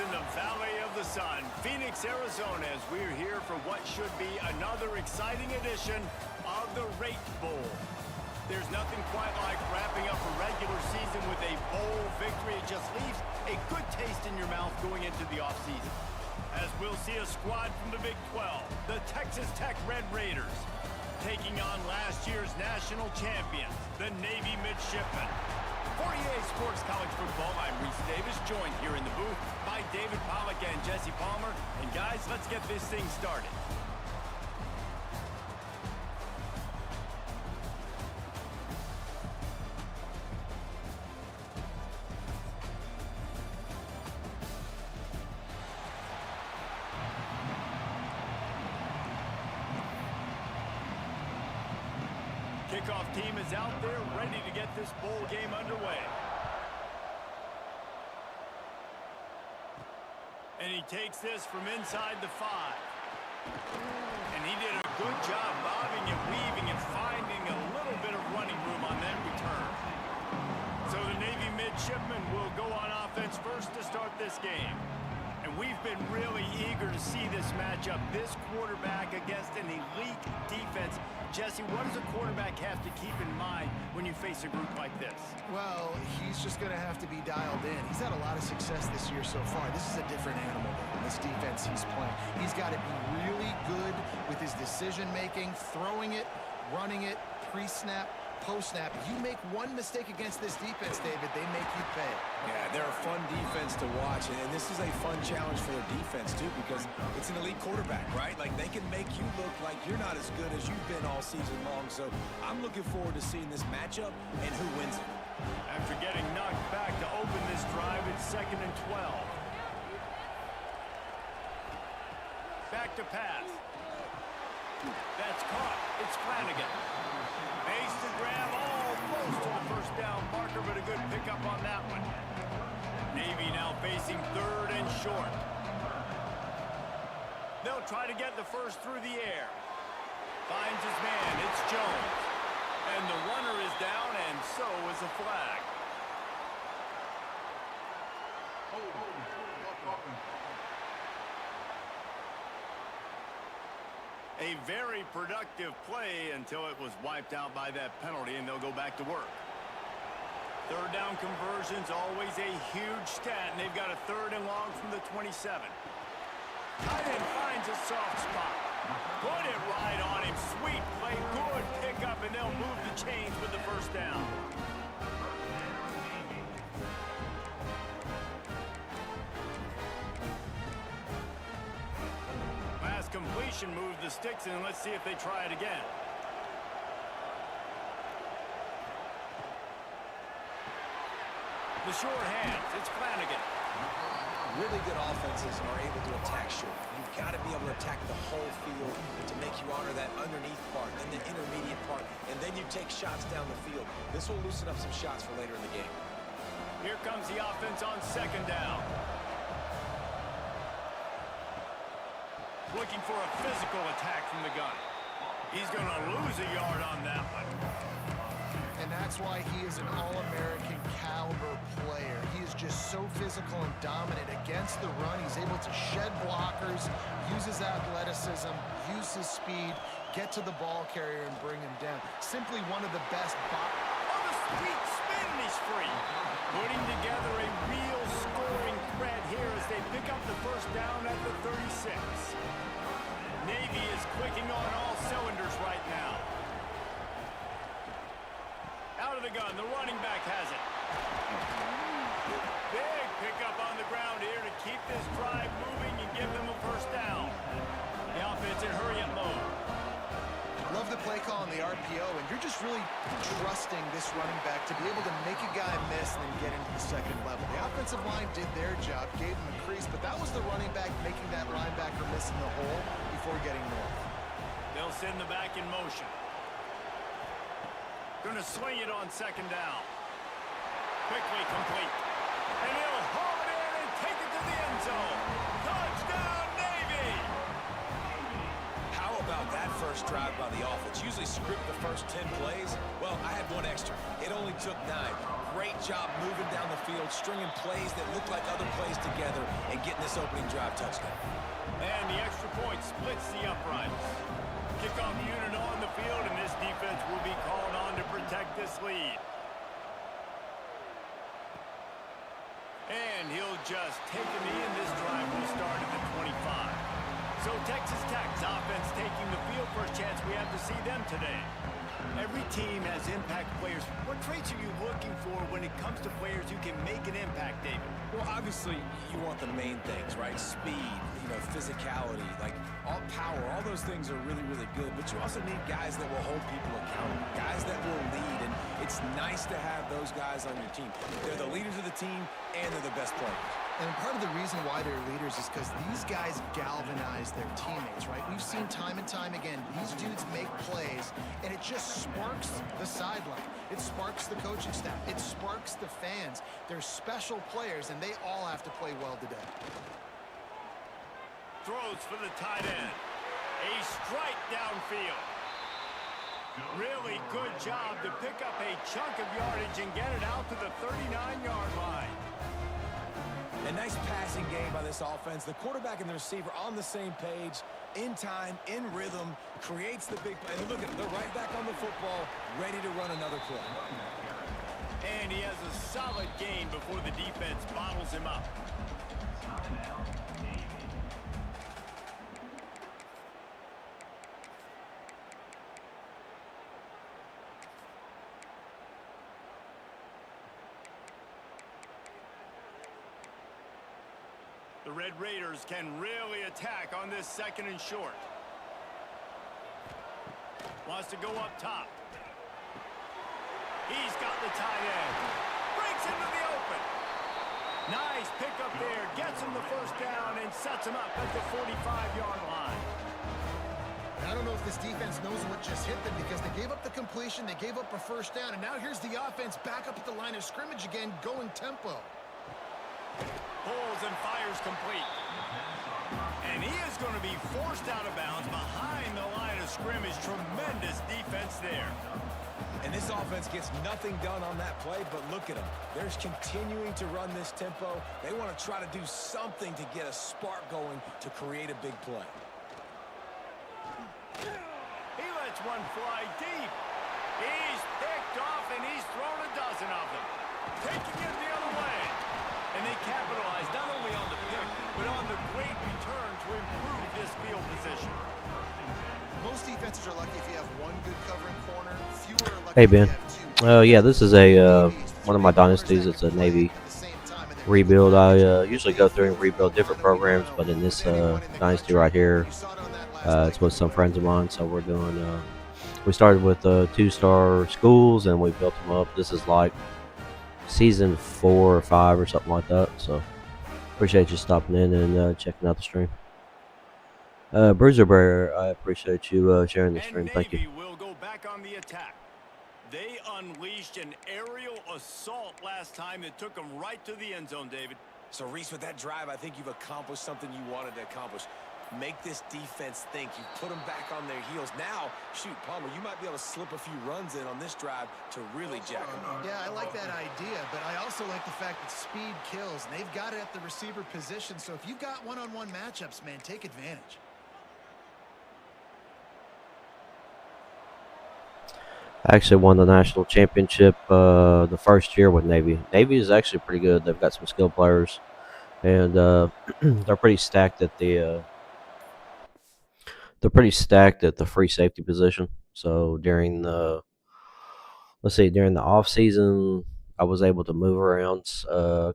in the Valley of the Sun, Phoenix, Arizona, as we're here for what should be another exciting edition of the Rate Bowl. There's nothing quite like wrapping up a regular season with a bowl victory. It just leaves a good taste in your mouth going into the offseason. As we'll see a squad from the Big 12, the Texas Tech Red Raiders, taking on last year's national champions, the Navy Midshipmen. For EA Sports College Football, I'm Reese Davis, joined here in the booth by David Pollack and Jesse Palmer. And guys, let's get this thing started. Kickoff team is out there ready to get this bowl game underway. And he takes this from inside the 5. And he did a good job bobbing and weaving and finding a little bit of running room on that return. So the Navy Midshipmen will go on offense first to start this game. And we've been really eager to see this matchup, this quarterback against an elite defense. Jesse, what does a quarterback have to keep in mind when you face a group like this? Well, he's just going to have to be dialed in. He's had a lot of success this year so far. This is a different animal than this defense he's playing. He's got to be really good with his decision-making, throwing it, running it, pre-snap, post-snap. You make one mistake against this defense, David, they make you pay. Yeah, they're a fun defense to watch, and this is a fun challenge for their defense, too, because it's an elite quarterback, right? Like, they can make you look like you're not as good as you've been all season long, so I'm looking forward to seeing this matchup and who wins it. After getting knocked back to open this drive, it's 2nd and 12. Back to pass. That's caught. It's Flanagan. Makes the grab almost to the first down marker, but a good pickup on that one. Navy now facing 3rd and short. They'll try to get the first through the air. Finds his man. It's Jones. And the runner is down, and so is a flag. A very productive play until it was wiped out by that penalty, and they'll go back to work. 3rd down conversion's always a huge stat, and they've got a 3rd and long from the 27. Tight end finds a soft spot. Put it right on him. Sweet play, good pickup, and they'll move the chains with the first down. Completion moved the sticks, and let's see if they try it again. The short hands, it's Flanagan. Really good offenses are able to attack short. You've got to be able to attack the whole field to make you honor that underneath part, then the intermediate part, and then you take shots down the field. This will loosen up some shots for later in the game. Here comes the offense on 2nd down. Looking for a physical attack from the gun. He's going to lose a yard on that one. And that's why he is an All-American caliber player. He is just so physical and dominant against the run. He's able to shed blockers, use his athleticism, use his speed, get to the ball carrier and bring him down. Simply one of the best. Oh, the sweet spin, he's free. Putting together a real scoring threat here as they pick up the first down at the 36. Navy is clicking on all cylinders right now. Out of the gun, the running back has it. Big pickup on the ground here to keep this drive moving and give them a first down. The offense in hurry-up mode. Love the play call on the RPO, and you're just really trusting this running back to be able to make a guy miss and then get into the second level. The offensive line did their job, gave him a crease, but that was the running back making that linebacker miss in the hole before getting north. They'll send the back in motion. Going to swing it on 2nd down. Quickly complete. And he'll haul it in and take it to the end zone. Touchdown, Navy! How about that first drive by the offense? Usually script the first 10 plays. Well, I had one extra. It only took 9. great job moving down the field, stringing plays that look like other plays together, and getting this opening drive touchdown. And the extra point splits the uprights. Kickoff unit on the field, and this defense will be called on to protect this lead. And he'll just take a knee, and this drive will start at the 25. So Texas Tech's offense taking the field. First chance we have to see them today. Every team has impact players. What traits are you looking for when it comes to players who can make an impact, David? Well, obviously, you want the main things, right? Speed, physicality, like all power, all those things are really, really good. But you also need guys that will hold people accountable, guys that will lead. And it's nice to have those guys on your team. They're the leaders of the team, and they're the best players. And part of the reason why they're leaders is because these guys galvanize their teammates, right? We've seen time and time again, these dudes make plays, and it just sparks the sideline. It sparks the coaching staff. It sparks the fans. They're special players, and they all have to play well today. Throws for the tight end. A strike downfield. Really good job to pick up a chunk of yardage and get it out to the 39-yard line. A nice passing game by this offense. The quarterback and the receiver on the same page, in time, in rhythm, creates the big play. And look at it, they're right back on the football, ready to run another play. And he has a solid gain before the defense bottles him up. The Red Raiders can really attack on this second and short. Wants to go up top. He's got the tight end. Breaks into the open. Nice pickup there. Gets him the first down and sets him up at the 45-yard line. I don't know if this defense knows what just hit them because they gave up the completion, they gave up a first down, and now here's the offense back up at the line of scrimmage again, going tempo. Pulls and fires complete. And he is going to be forced out of bounds behind the line of scrimmage. Tremendous defense there. And this offense gets nothing done on that play, but look at them. They're continuing to run this tempo. They want to try to do something to get a spark going to create a big play. He lets one fly deep. He's picked off, and he's thrown a dozen of them. Taking it the other way. And they capitalize not only on the pick, but on the great return to improve this field position. Most defenses are lucky if you have one good covering corner. Fewer are lucky Hey if you Ben, have two. yeah, this is a one of my dynasties. It's a Navy rebuild. I usually go through and rebuild different programs, but in this dynasty right here, it's with some friends of mine. So we're doing. We started with 2-star schools, and we built them up. This is like season 4 or 5 or something like that. So appreciate you stopping in and checking out the stream. Bruiser Bear, I appreciate you sharing the stream. Thank you. Navy will go back on the attack. They unleashed an aerial assault last time that took them right to the end zone, David. So, Reese, with that drive, I think you've accomplished something you wanted to accomplish. Make this defense think. You put them back on their heels. Now, shoot, Palmer, you might be able to slip a few runs in on this drive to really jack them up. Yeah, I like that idea, but I also like the fact that speed kills. They've got it at the receiver position, so if you've got one-on-one matchups, man, take advantage. I actually won the national championship the first year with Navy. Navy is actually pretty good. They've got some skilled players, and they're pretty stacked at the free safety position. So during the off season, I was able to move around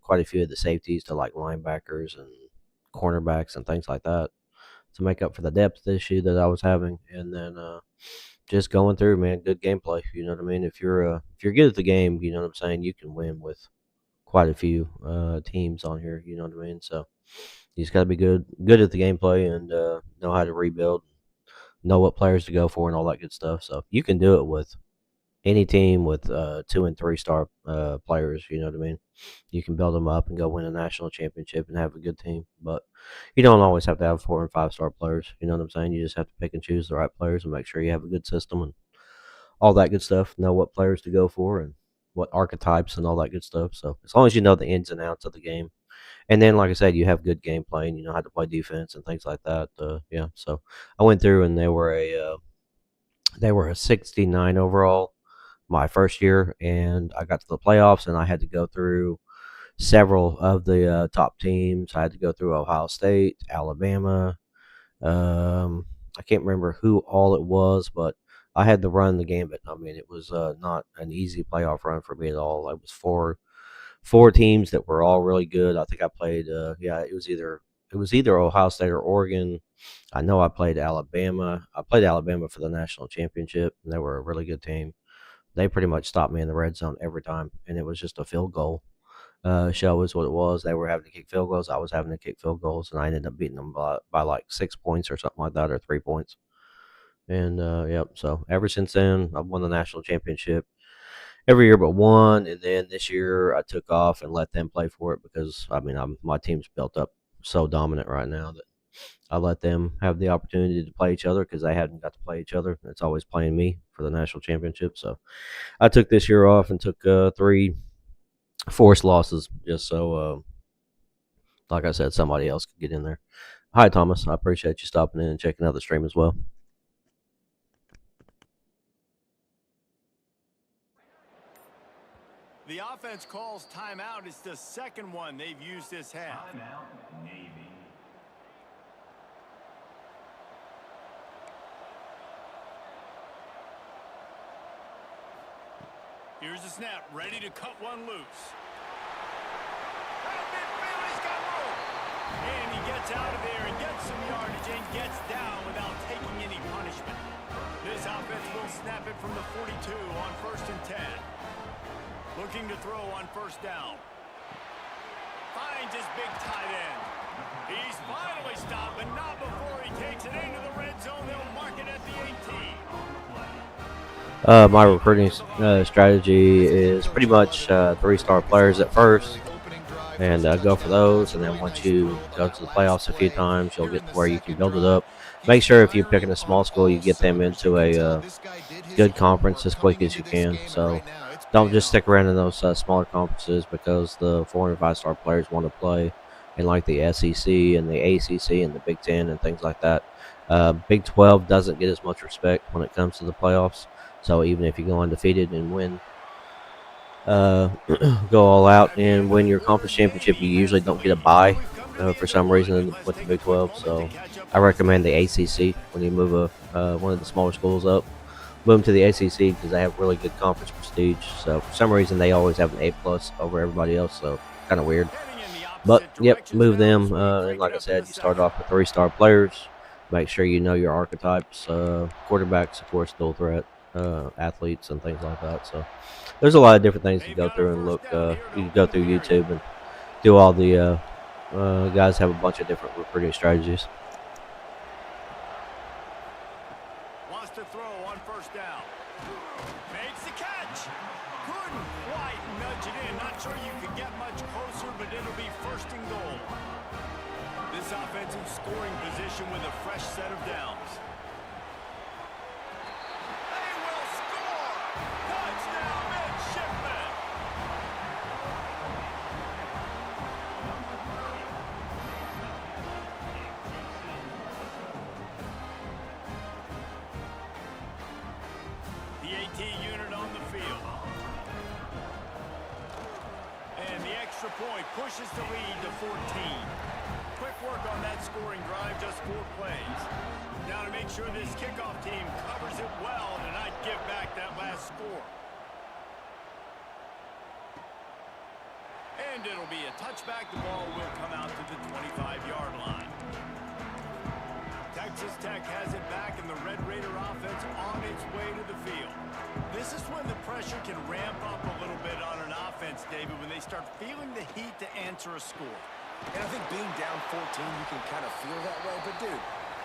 quite a few of the safeties to like linebackers and cornerbacks and things like that to make up for the depth issue that I was having, and then. Just going through, man, good gameplay. You know what I mean? If you're good at the game, you know what I'm saying, you can win with quite a few teams on here. You know what I mean? So you just got to be good at the gameplay and know how to rebuild, know what players to go for, and all that good stuff. So you can do it with any team with 2- and 3-star players. You know what I mean? You can build them up and go win a national championship and have a good team. But you don't always have to have 4- and 5-star players. You know what I'm saying? You just have to pick and choose the right players and make sure you have a good system and all that good stuff. Know what players to go for and what archetypes and all that good stuff. So as long as you know the ins and outs of the game, and then like I said, you have good gameplay and you know how to play defense and things like that. Yeah. So I went through and they were a 69 overall my first year, and I got to the playoffs, and I had to go through several of the top teams. I had to go through Ohio State, Alabama. I can't remember who all it was, but I had to run the gambit. I mean, it was not an easy playoff run for me at all. It was four teams that were all really good. I think I played. It was either Ohio State or Oregon. I know I played Alabama. I played Alabama for the national championship, and they were a really good team. They pretty much stopped me in the red zone every time, and it was just a field goal show is what it was. They were having to kick field goals. I was having to kick field goals, and I ended up beating them by like 6 points or something like that, or 3 points. And yep. So ever since then, I've won the national championship every year but one. And then this year, I took off and let them play for it because I mean, my team's built up so dominant right now that I let them have the opportunity to play each other because they hadn't got to play each other. It's always playing me for the national championship. So I took this year off and took 3 forced losses just so, like I said, somebody else could get in there. Hi, Thomas. I appreciate you stopping in and checking out the stream as well. The offense calls timeout. It's the second one they've used this half. Timeout, Navy. Here's the snap, ready to cut one loose. He's got room. And he gets out of there and gets some yardage and gets down without taking any punishment. This offense will snap it from the 42 on 1st and 10. Looking to throw on 1st down. Finds his big tight end. He's finally stopped, but not before he takes it into the red zone. They'll mark it at the 18. My recruiting strategy is pretty much 3-star players at first, and go for those. And then once you go to the playoffs a few times, you'll get to where you can build it up. Make sure if you're picking a small school, you get them into a good conference as quick as you can. So don't just stick around in those smaller conferences because the 4- and 5-star players want to play in like the SEC and the ACC and the Big Ten and things like that. Big 12 doesn't get as much respect when it comes to the playoffs. So even if you go undefeated and win, go all out and win your conference championship, you usually don't get a bye for some reason with the Big 12. So I recommend the ACC when you move one of the smaller schools up. Move them to the ACC because they have really good conference prestige. So for some reason, they always have an A+ over everybody else. So kind of weird. But yep, move them. And like I said, you start off with 3-star players. Make sure you know your archetypes, quarterbacks, of course, dual threat. Athletes and things like that. So there's a lot of different things to go through and look. You can go through YouTube and do all the guys have a bunch of different recruiting strategies. Wants to throw on 1st down. Makes the catch. Couldn't quite nudge it in. Not sure you could get much closer, but it'll be 1st and goal. This offensive scoring position with a fresh set of downs. Unit on the field. And the extra point pushes the lead to 14. Quick work on that scoring drive, just 4 plays. Now to make sure this kickoff team covers it well and not give back that last score. And it'll be a touchback. The ball will come out to the 25-yard line. Texas Tech has it back, and the Red Raider offense on its way to the field. This is when the pressure can ramp up a little bit on an offense, David, when they start feeling the heat to answer a score. And I think being down 14, you can kind of feel that way. But, dude,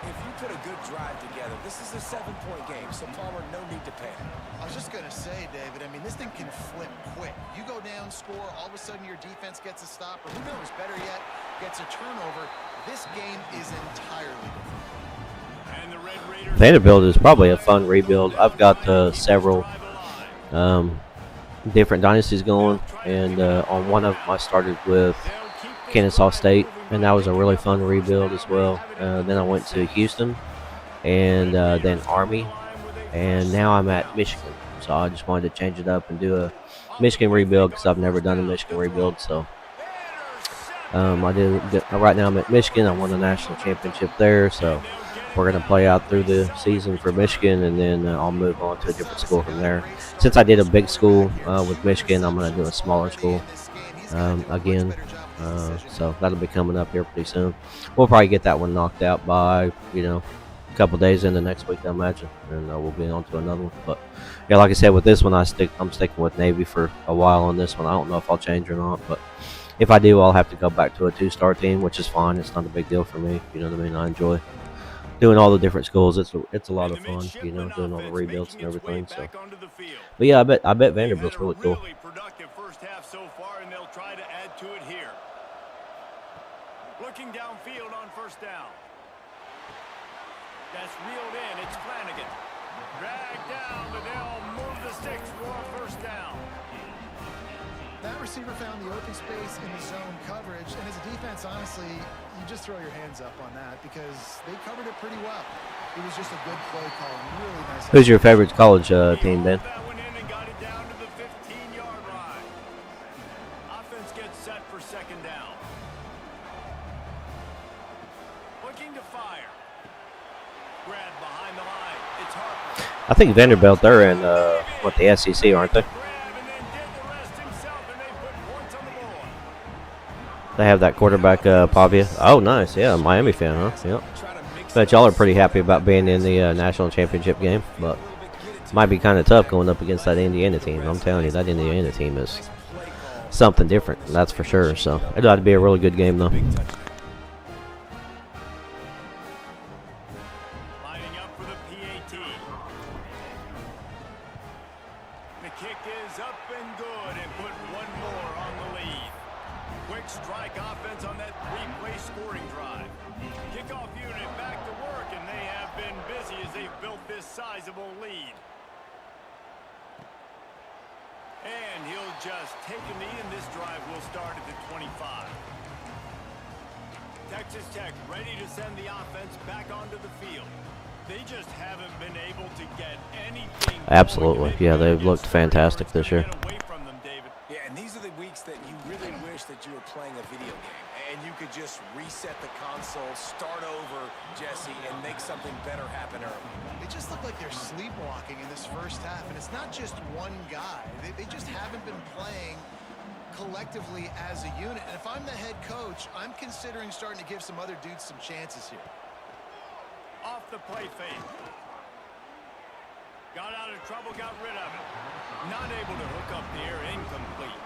if you put a good drive together, this is a 7-point game, so Palmer, no need to panic. I was just going to say, David, I mean, this thing can flip quick. You go down, score, all of a sudden your defense gets a stop, or who knows, better yet, gets a turnover. This game is entirely different. Vanderbilt is probably a fun rebuild. I've got several different dynasties going, and on one of them I started with Kennesaw State, and that was a really fun rebuild as well. Then I went to Houston, and then Army, and now I'm at Michigan. So I just wanted to change it up and do a Michigan rebuild because I've never done a Michigan rebuild. So I did. Right now I'm at Michigan. I won the national championship there, so we're going to play out through the season for Michigan, and then I'll move on to a different school from there. Since I did a big school with Michigan, I'm going to do a smaller school again. So that'll be coming up here pretty soon. We'll probably get that one knocked out by, a couple days into next week, I imagine, and we'll be on to another one. But yeah, like I said, with this one, I'm sticking with Navy for a while on this one. I don't know if I'll change or not, but if I do, I'll have to go back to a 2-star team, which is fine. It's not a big deal for me. You know what I mean? I enjoy doing all the different schools. It's a lot of fun, doing all the rebuilds and everything. So, but yeah, I bet Vanderbilt's really cool. Productive first half so far, and they'll try to add to it here. Looking downfield on first down. That's reeled in. It's Flanagan. Dragged down, but they'll move the sticks for a first down. That receiver found the open space in the zone coverage, and as a defense, honestly, you just throw your hands up on that because they covered it pretty well. It was just a good play call. Really nice. Who's your favorite college team, Ben? That one in and got it down to the 15-yard line. Offense gets set for second down. Looking to fire. Grab behind the line. It's Harper. I think Vanderbilt, they're in the SEC, aren't they? They have that quarterback, Pavia. Oh, nice. Yeah, Miami fan, huh? Yep. Bet y'all are pretty happy about being in the national championship game, but might be kind of tough going up against that Indiana team. I'm telling you, that Indiana team is something different, that's for sure. So it ought to be a really good game, though. Lining up for the PAT. The kick is up and good, and put one more on the lead. Quick strike offense on that three-play scoring drive. Kickoff unit back to work, and they have been busy as they've built this sizable lead. And he'll just take a knee, and this drive will start at the 25. Texas Tech ready to send the offense back onto the field. They just haven't been able to get anything. Absolutely. Yeah, they've looked fantastic this year. Yeah, and these are the weeks that you really wish that you were playing a video game and you could just reset the console, start over, Jesse, and make something better happen early. They just look like they're sleepwalking in this first half, and it's not just one guy. They just haven't been playing collectively as a unit. And if I'm the head coach, I'm considering starting to give some other dudes some chances here. Off the play fake. Got out of trouble, got rid of it. Not able to hook up the air, incomplete.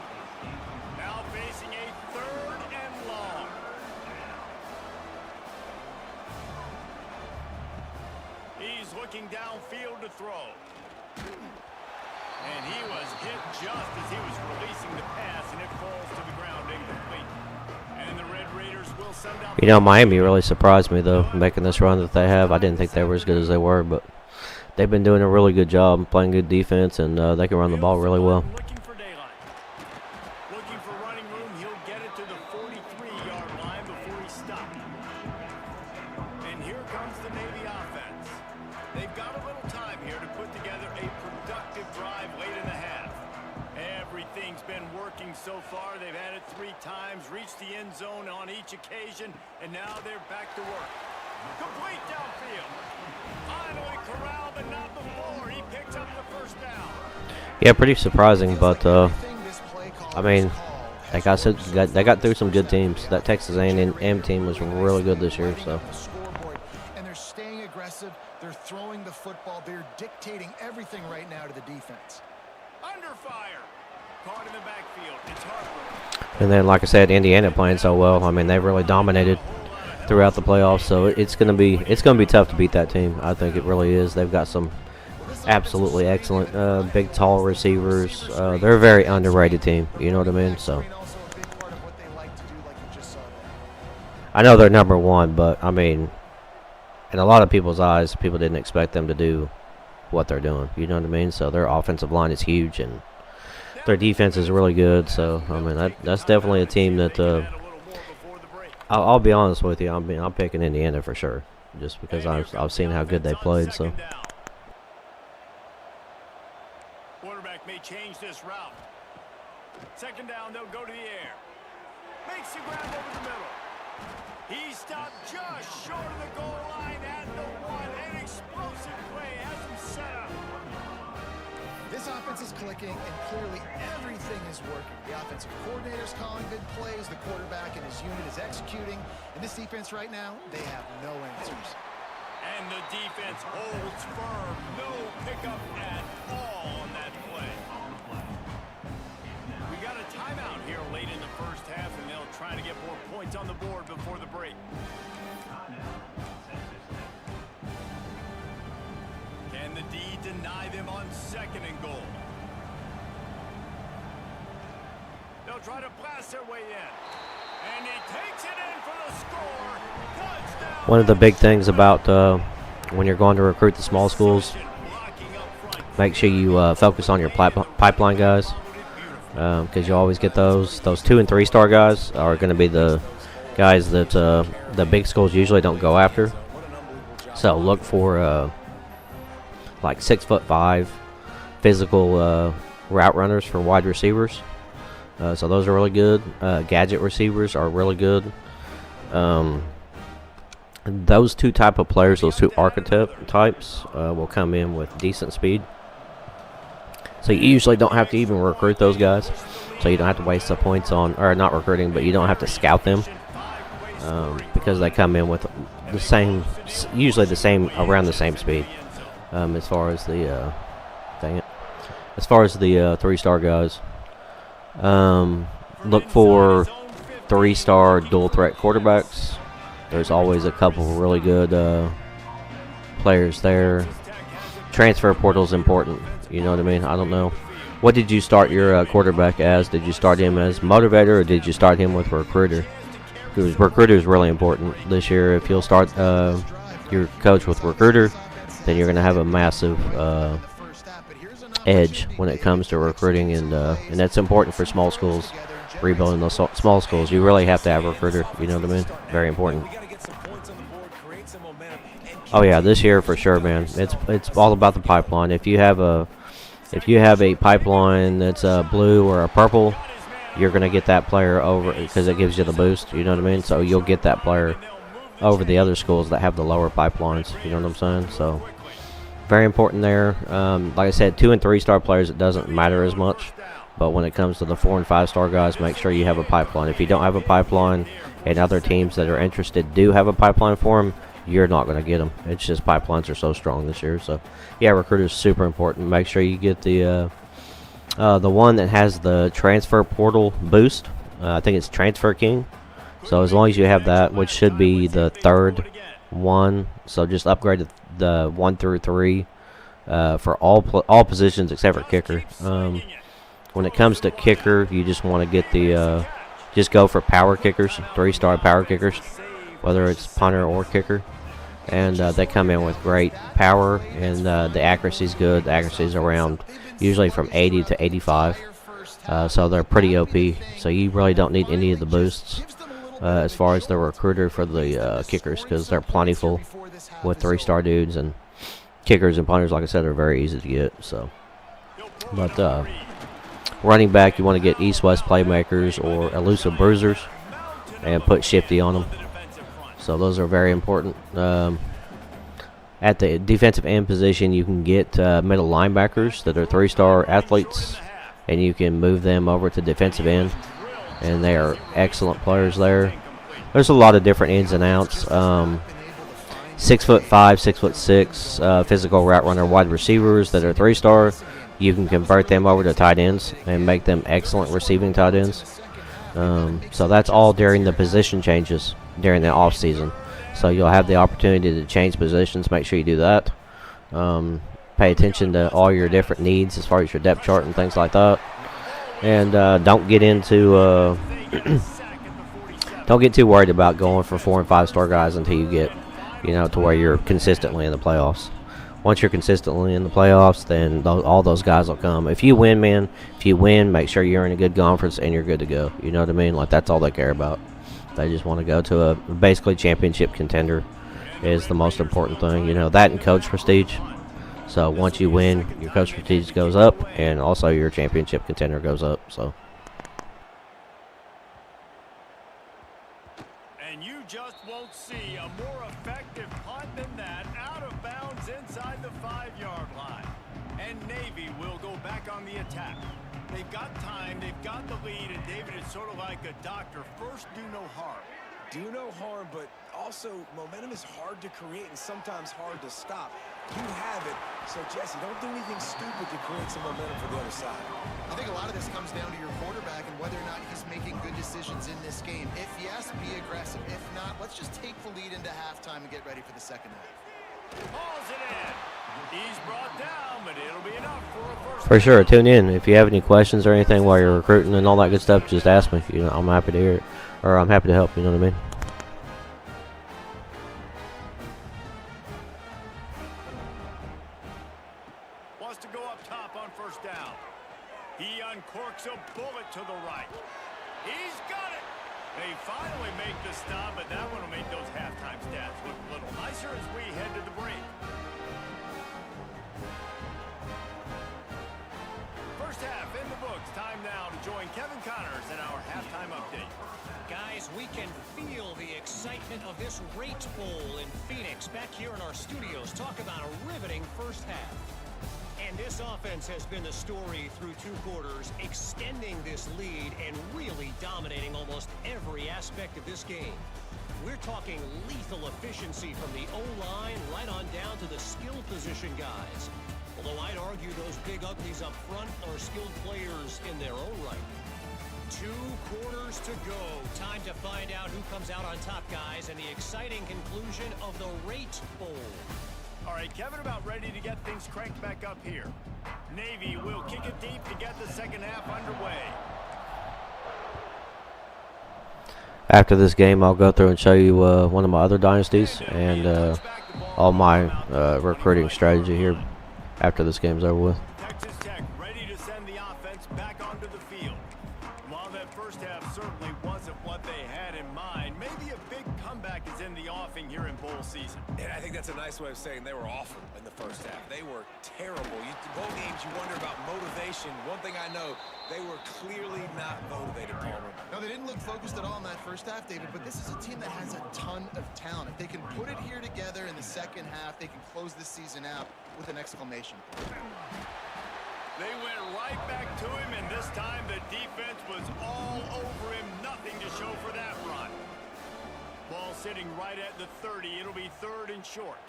Now facing a third and long. He's looking downfield to throw. And he was hit just as he was releasing the pass, and it falls to the ground incomplete. And the Red Raiders will send out... Miami really surprised me, though, making this run that they have. I didn't think they were as good as they were, but they've been doing a really good job, playing good defense, and they can run the ball really well. Looking for daylight. Looking for running room. He'll get it to the 43-yard line before he stopped. And here comes the Navy offense. They've got a little time here to put together a productive drive late in the half. Everything's been working so far. They've had it 3 times, reached the end zone on each occasion, and now they're back to work. Complete downfield. Finally corralled, but not before. He picks up the first down. Yeah, pretty surprising, but I mean, they got through some good teams. That Texas A&M team was really good this year. So. And they're staying aggressive. They're throwing the football. They're dictating everything right now to the defense. Under fire. Caught in the backfield. It's Harper. And then, like I said, Indiana playing so well. I mean, they've really dominated throughout the playoffs. So it's gonna be tough to beat that team. I think it really is. They've got some absolutely excellent, big, tall receivers. They're a very underrated team. You know what I mean? So I know they're number one, but I mean, in a lot of people's eyes, people didn't expect them to do what they're doing. You know what I mean? So their offensive line is huge, and Their defense is really good, so I mean that's definitely a team that I'll be honest with you. I'm picking Indiana for sure, just because I've seen how good they played. So Quarterback may change this route. Second down, they'll go to the air. Makes the grab over the middle. He stopped just short of the goal line at the 1. An explosive play has him set up. This offense is clicking, and clearly everything is working. The offensive coordinator's calling good plays. The quarterback and his unit is executing. And this defense right now, they have no answers. And the defense holds firm. No pickup at all on that play. We got a timeout here late in the first half, and they'll try to get more points on the board before the break. Can the D deny them on 2nd and goal? They'll try to blast their way in. And he takes it in for the score. Touchdown. one of the big things about when you're going to recruit the small schools, make sure you focus on your pipeline guys, because you always get those 2- and 3-star guys are going to be the guys that the big schools usually don't go after. So look for like 6'5" physical route runners for wide receivers. So those are really good. Gadget receivers are really good. Those two type of players, those two archetype types, will come in with decent speed. So you usually don't have to even recruit those guys. So you don't have to waste the points on, or not recruiting, but you don't have to scout them, because they come in with the same, usually the same, around the same speed. As far as the, as far as the 3-star guys, look for 3-star dual threat quarterbacks. There's always a couple really good players there. Transfer portal is important. You know what I mean? I don't know. What did you start your quarterback as? Did you start him as motivator, or did you start him with recruiter? Because recruiter is really important this year. If you'll start your coach with recruiter, then you're going to have a massive edge when it comes to recruiting, and that's important for small schools. Rebuilding those small schools, you really have to have a recruiter. You know what I mean? Very important. Oh yeah, this year for sure, man. It's all about the pipeline. If you have a pipeline that's a blue or a purple, you're gonna get that player over because it gives you the boost. You know what I mean? So you'll get that player over the other schools that have the lower pipelines. You know what I'm saying? So very important there. Like I said, 2- and 3-star players, it doesn't matter as much. But when it comes to the 4- and 5-star guys, make sure you have a pipeline. If you don't have a pipeline, and other teams that are interested do have a pipeline for them, you're not going to get them. It's just pipelines are so strong this year. So, yeah, recruiters super important. Make sure you get the one that has the transfer portal boost. I think it's Transfer King. So as long as you have that, which should be the 3rd one, so just upgrade the 1 through 3 for all positions except for kicker. When it comes to kicker, you just want to get the just go for power kickers, 3-star power kickers, whether it's punter or kicker, and they come in with great power, and the accuracy is good. The accuracy is around usually from 80 to 85, so they're pretty OP. So you really don't need any of the boosts as far as the recruiter for the kickers, because they're plentiful with 3-star dudes, and kickers and punters, like I said, are very easy to get. So, but running back, you want to get east-west playmakers or elusive bruisers and put shifty on them. So those are very important. At the defensive end position, you can get middle linebackers that are 3-star athletes, and you can move them over to defensive end, and they are excellent players there. There's a lot of different ins and outs. 6'5", 6'6", physical route runner wide receivers that are 3-star. You can convert them over to tight ends and make them excellent receiving tight ends. So that's all during the position changes during the off season. So you'll have the opportunity to change positions. Make sure you do that. Pay attention to all your different needs as far as your depth chart and things like that. And don't get into don't get too worried about going for 4- and 5-star guys until you get, to where you're consistently in the playoffs. once you're consistently in the playoffs, then all those guys will come. If you win, man, if you win, make sure you're in a good conference and you're good to go. You know what I mean? Like, that's all they care about. They just want to go to a basically championship contender is the most important thing. You know, that and coach prestige. So once you win, your coach prestige goes up, and also your championship contender goes up. So. And you just won't see a more effective punt than that, out of bounds inside the 5-yard line. And Navy will go back on the attack. They've got time, they've got the lead, and David is sort of like a doctor. First, do no harm. Do no harm, but also momentum is hard to create and sometimes hard to stop. You have it, so Jesse, don't do anything stupid to create some momentum for the other side. I think a lot of this comes down to your quarterback and whether or not he's making good decisions in this game. If yes, be aggressive. If not, let's just take the lead into halftime and get ready for the second half. Hauls it in. He's brought down, but it'll be enough for a first. For sure, tune in. If you have any questions or anything while you're recruiting and all that good stuff, just ask me. You know, I'm happy to hear it, or I'm happy to help. You know what I mean? Wants to go up top on first down. He uncorks a bullet to the right. He's got it. They finally make the stop, but that one will make those halftime stats look a little nicer as we head to the break. First half in the books. Time now to join Kevin Connors in our halftime update. Guys, we can feel the excitement of this Rate Bowl in Phoenix. Back here in our studios, talk about a riveting first half. And this offense has been the story through 2 quarters, extending this lead and really dominating almost every aspect of this game. We're talking lethal efficiency from the O-line right on down to the skill position guys. Although I'd argue those big uglies up front are skilled players in their own right. 2 quarters to go. Time to find out who comes out on top, guys, and the exciting conclusion of the Rate Bowl. All right, Kevin, about ready to get things cranked back up here. Navy will kick it deep to get the second half underway. After this game, I'll go through and show you one of my other dynasties and all my recruiting strategy here after this game's over with. Texas Tech ready to send the offense back onto the field. While that first half certainly wasn't what they had in mind, maybe a big comeback is in the offing here in bowl season. And I think that's a nice way of saying they were awful in the first half. They were terrible. Bowl games, you wonder about motivation. One thing I know, they were clearly not motivated, Palmer. No, they didn't look focused at all in that first half, David, but this is a team that has a ton of talent. If they can put it here together in the second half, they can close this season out with an exclamation point. They went right back to him, and this time the defense was all over him. Nothing to show for that run. Ball sitting right at the 30. It'll be 3rd and short.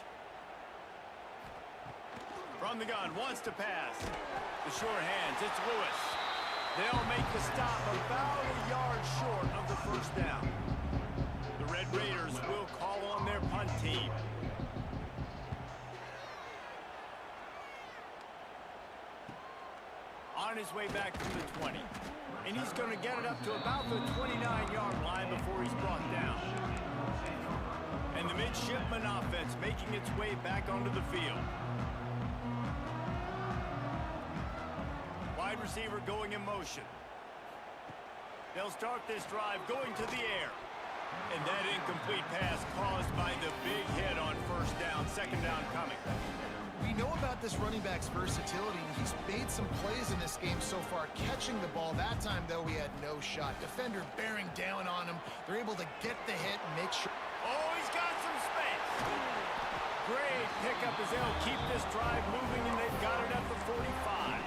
From the gun, wants to pass. The sure hands, it's Lewis. They'll make the stop about a yard short of the first down. The Red Raiders will call on their punt team. On his way back from the 20. And he's going to get it up to about the 29-yard line before he's brought down. And the midshipman offense making its way back onto the field. Wide receiver going in motion. They'll start this drive going to the air. And that incomplete pass caused by the big hit on first down, second down coming. We know about this running back's versatility. He's made some plays in this game so far, catching the ball. That time, though, we had no shot. Defender bearing down on him. They're able to get the hit and make sure. Oh, he's got some space. Great pickup as they'll keep this drive moving, and they've got it at the 45.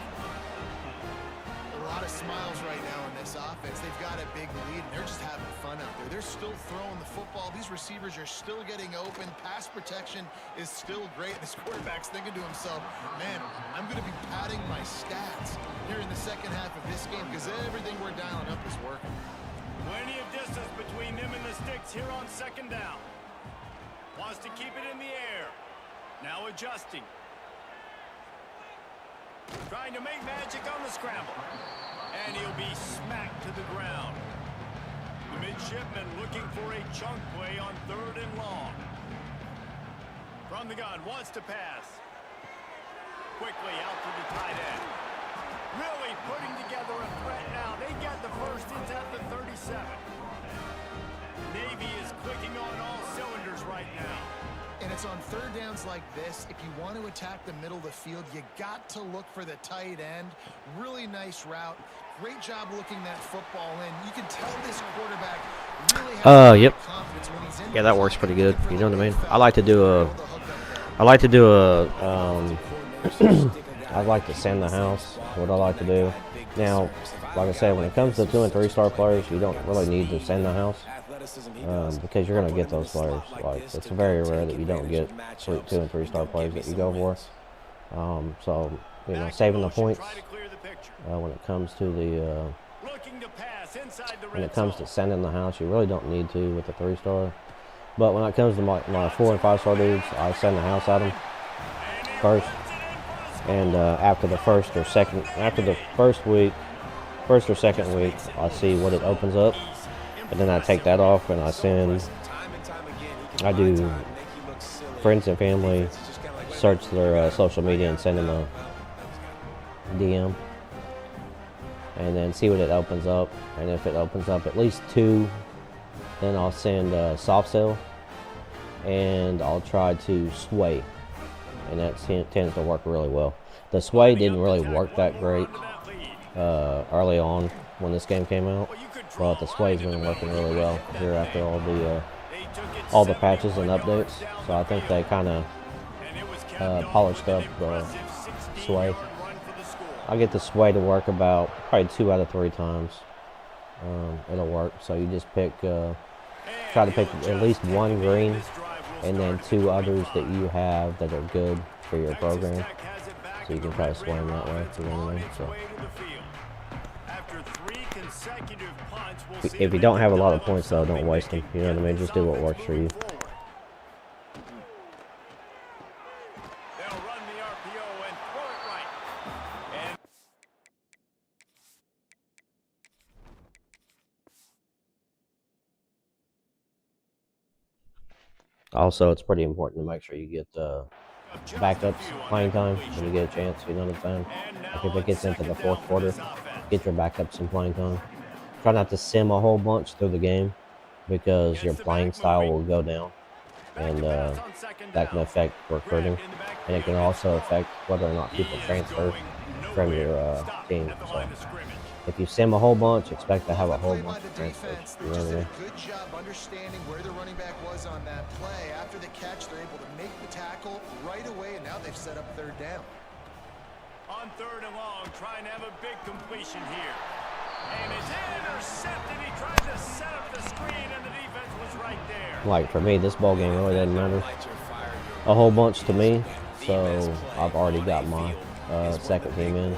A lot of smiles right now in this offense. They've got a big lead, and they're just having fun out there. They're still throwing the football. These receivers are still getting open. Pass protection is still great. This quarterback's thinking to himself, man, I'm going to be padding my stats here in the second half of this game because everything we're dialing up is working. Plenty of distance between them and the sticks here on second down. Wants to keep it in the air. Now adjusting. Trying to make magic on the scramble. And he'll be smacked to the ground. The midshipman looking for a chunk play on 3rd and long. From the gun, wants to pass. quickly out to the tight end. Really putting together a threat now. They get the first. It's at the 37. Navy is clicking on all cylinders right now. And it's on third downs like this. If you want to attack the middle of the field, you got to look for the tight end. Really nice route. Great job looking that football in. You can tell this quarterback really has Yep. confidence when he's in. Yeah, that works pretty good. You know what I mean? I like to do a I like to sand the house. What I like to do. Now, like I said, when it comes to 2- and 3-star players, you don't really need to sand the house. Because you're going to get those players. Like, it's very rare that you don't get 2- and 3-star players that you go for. So, you know, saving the points when it comes to the when it comes to sending the house, you really don't need to with the 3-star. But when it comes to my 4- and 5-star dudes, I send the house at them first. And after the first or second week, I see what it opens up. And then I take that off and I do friends and family, search their social media and send them a DM. And then see what it opens up. And if it opens up at least 2, then I'll send soft sell. And I'll try to sway. And that tends to work really well. The sway didn't really work that great early on when this game came out. But the sway's been working really well here after all the patches and updates. So I think they kind of polished up the sway. I get the sway to work about probably 2 out of 3 times. It'll work. So you just try to pick at least 1 green and then 2 others that you have that are good for your program. So you can try to sway them that way. So if you don't have a lot of points, though, don't waste them. You know what I mean? Just do what works for you. Also, it's pretty important to make sure you get backups playing time when you get a chance. You know what I'm saying? Like if it gets into the 4th quarter, get your backups some playing time. Try not to sim a whole bunch through the game because your playing style will go down, and that can affect recruiting, and it can also affect whether or not people transfer from your team. So if you sim a whole bunch, expect to have a whole bunch of transfers. You know what I mean? Good job understanding where the running back was on that play. After the catch, they're able to make the tackle right away, and now they've set up third down. On 3rd and long, trying to have a big completion here. And it's intercepted. He tried to set up the screen, and the defense was right there. Like, for me, this ball game really doesn't matter a whole bunch to me. So I've already got my second team in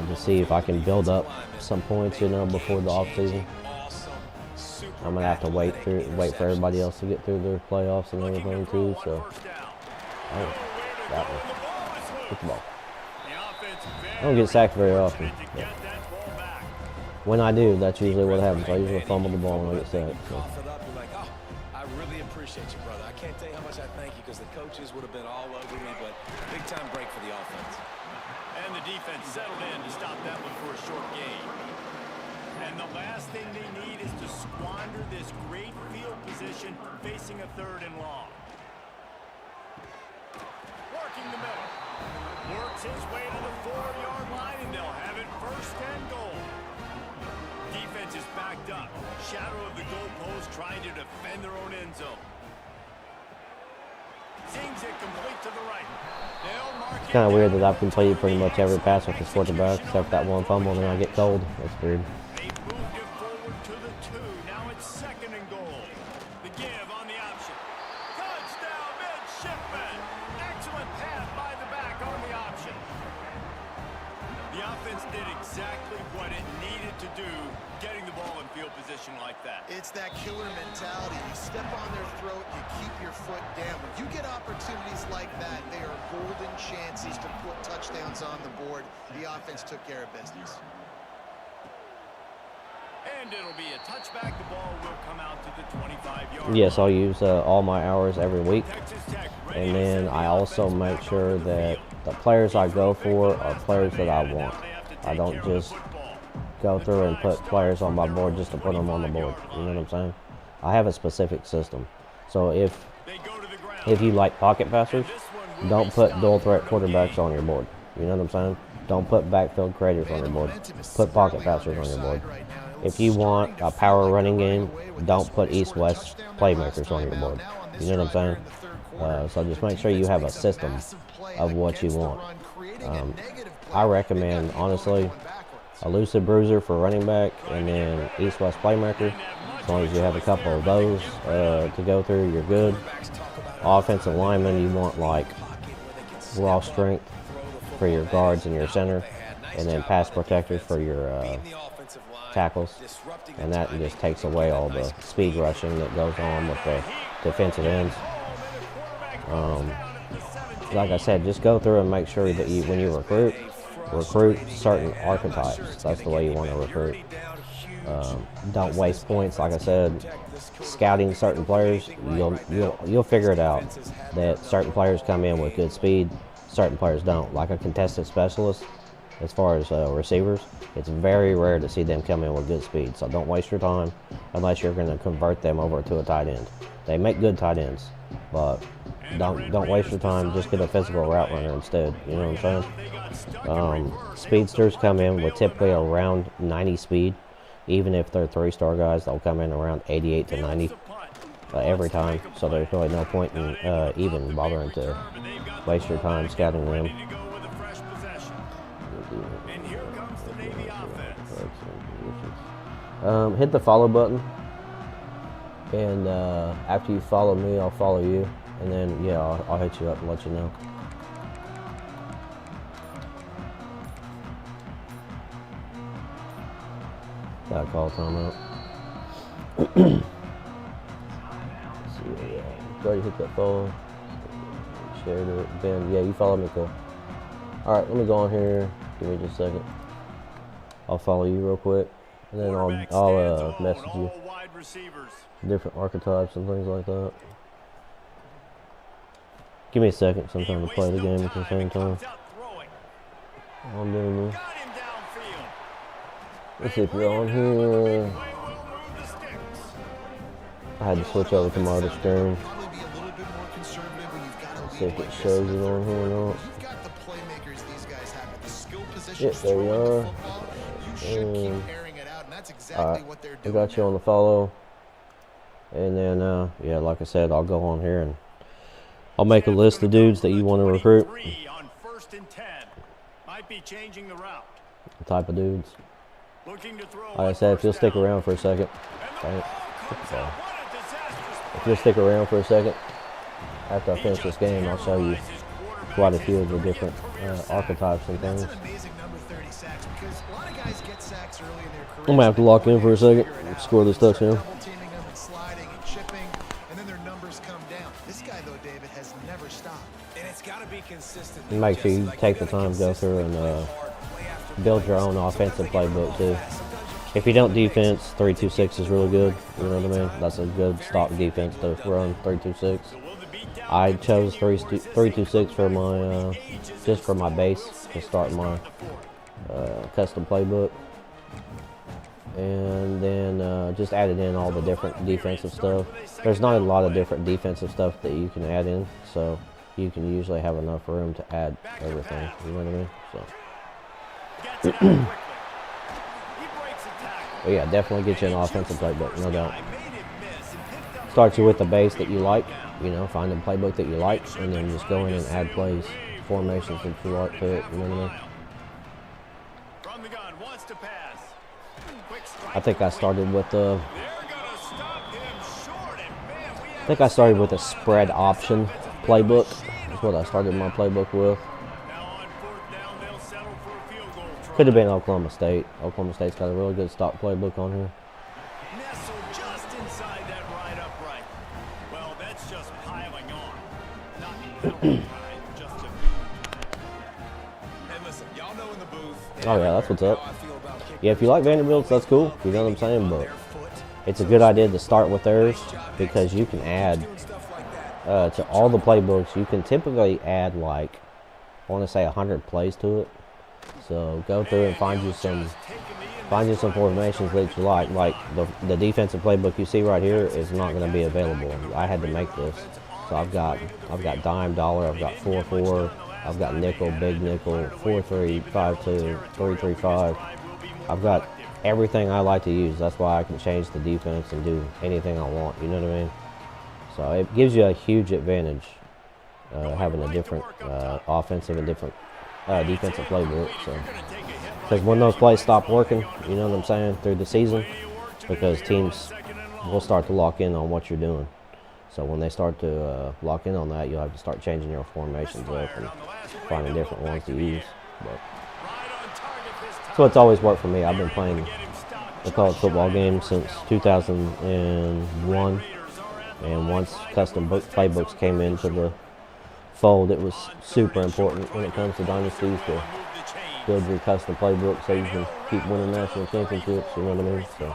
to see if I can build up some points, you know, before the offseason. I'm gonna have to wait for everybody else to get through their playoffs and everything too. So, that one. Get the ball. I don't get sacked very often. But when I do, that's usually what happens. I usually fumble the ball when I get sacked. So. I really appreciate you, brother. I can't tell you how much I thank you because the coaches would have been all over me, but big time break for the offense. And the defense settled in to stop that one for a short gain. And the last thing they need is to squander this great field position facing a 3rd and long. Working the middle. Works his way to the 4-yard line, and they'll have it 1st and goal. Defense is backed up. Shadow of the goalpost trying to defend their own end zone. Seems it complete to the right. It's kind of weird that I've completed pretty much every pass with this quarterback except for that one fumble, and then I get cold. That's weird. They moved it forward to the 2. Now it's 2nd and goal. The give on the option. Touchdown, midshipman. Excellent pass by the back on the option. The offense did exactly what it needed to do, getting the ball in field position like that. It's that killer mentality. You step on their throat, you keep your foot down. When you get opportunities like that, they are golden chances to put touchdowns on the board. The offense took care of business. And it'll be a touchback. The ball will come out to the 25-yard line. Yes, I'll use all my hours every week. And then I also make sure that the players I go for are players that I want. I don't just go through and put players on my board just to put them on the board. You know what I'm saying? I have a specific system. So if you like pocket passers, don't put dual threat quarterbacks on your board. You know what I'm saying? Don't put backfield creators on your board. Put pocket passers on your board. If you want a power running game, don't put east-west playmakers on your board. You know what I'm saying? So just make sure you have a system of what you want. I recommend, honestly, a lucid bruiser for running back, and then east-west playmaker. As long as you have a couple of those to go through, you're good. Offensive lineman, you want like raw strength for your guards and your center, and then pass protectors for your tackles. And that just takes away all the speed rushing that goes on with the defensive ends. Like I said, just go through and make sure that when you recruit certain archetypes. That's the way you want to recruit. Don't waste points. Like I said, scouting certain players, you'll figure it out that certain players come in with good speed, certain players don't. Like a contested specialist, as far as receivers, it's very rare to see them come in with good speed. So don't waste your time unless you're going to convert them over to a tight end. They make good tight ends, but don't waste your time. Just get a physical route runner instead. You know what I'm saying? Speedsters come in with typically around 90 speed. Even if they're 3-star guys, they'll come in around 88 to 90 every time. So there's really no point in even bothering to waste your time scouting them. Hit the follow button, and after you follow me, I'll follow you, and then yeah, I'll hit you up and let you know. Got a call timeout. Let's see, Jody hit that follow. Shared it. Ben, yeah, you follow me, cool. Alright, let me go on here. Give me just a second. I'll follow you real quick. And then I'll message you. Different archetypes and things like that. Give me a second. I'm trying to play the game at the same time. I'm doing this. Let's see if you're on here. I had to switch over to my other screen. Let's see if it shows it on here or not. Yep, there we are. Alright, I got you on the follow. And then, yeah, like I said, I'll go on here and I'll make a list of dudes that you want to recruit. The type of dudes. Like I said, if you'll stick around for a second. If you'll stick around for a second, after I finish this game, I'll show you quite a few of the different archetypes and things. I'm going to have to lock in for a second and score this touchdown. And make sure you take the time to go through and build your own offensive playbook too. If you don't defense, 3-2-6 is really good. You know what I mean? That's a good stock defense to run 3-2-6. I chose 3-2-6 for my just for my base to start my custom playbook, and then just added in all the different defensive stuff. There's not a lot of different defensive stuff that you can add in, so you can usually have enough room to add everything. You know what I mean? So. But yeah, definitely get you an offensive playbook, no doubt. Start you with the base that you like, you know, find a playbook that you like, and then just go in and add plays, formations that you like to it, you know what I mean? I think I started with a spread option playbook. That's what I started my playbook with. Could have been Oklahoma State. Oklahoma State's got a really good stock playbook on here. Nestled just inside that right upright. Well, that's just piling on. Not just a And listen, y'all know in the booth. Oh yeah, that's what's up. Yeah, if you like Vanderbilt's, that's cool. You know what I'm saying? But it's a good idea to start with theirs because you can add to all the playbooks. You can typically add like want to say 100 plays to it. So go through and find you some formations that you like. Like the defensive playbook you see right here is not going to be available. I had to make this. So I've got dime, dollar, I've got 4-4, I've got nickel, big nickel, 4-3, 5-2, 3-3-5. I've got everything I like to use. That's why I can change the defense and do anything I want. You know what I mean? So it gives you a huge advantage having a different offensive and different defensive playbook. So because when those plays stop working, you know what I'm saying, through the season, because teams will start to lock in on what you're doing. So when they start to lock in on that, you'll have to start changing your formations up and finding different ones to use. But so it's always worked for me. I've been playing the college football game since 2001, and once custom playbooks came into the fold, it was super important when it comes to dynasties to build your custom playbook so you can keep winning national championships. You know what I mean? So.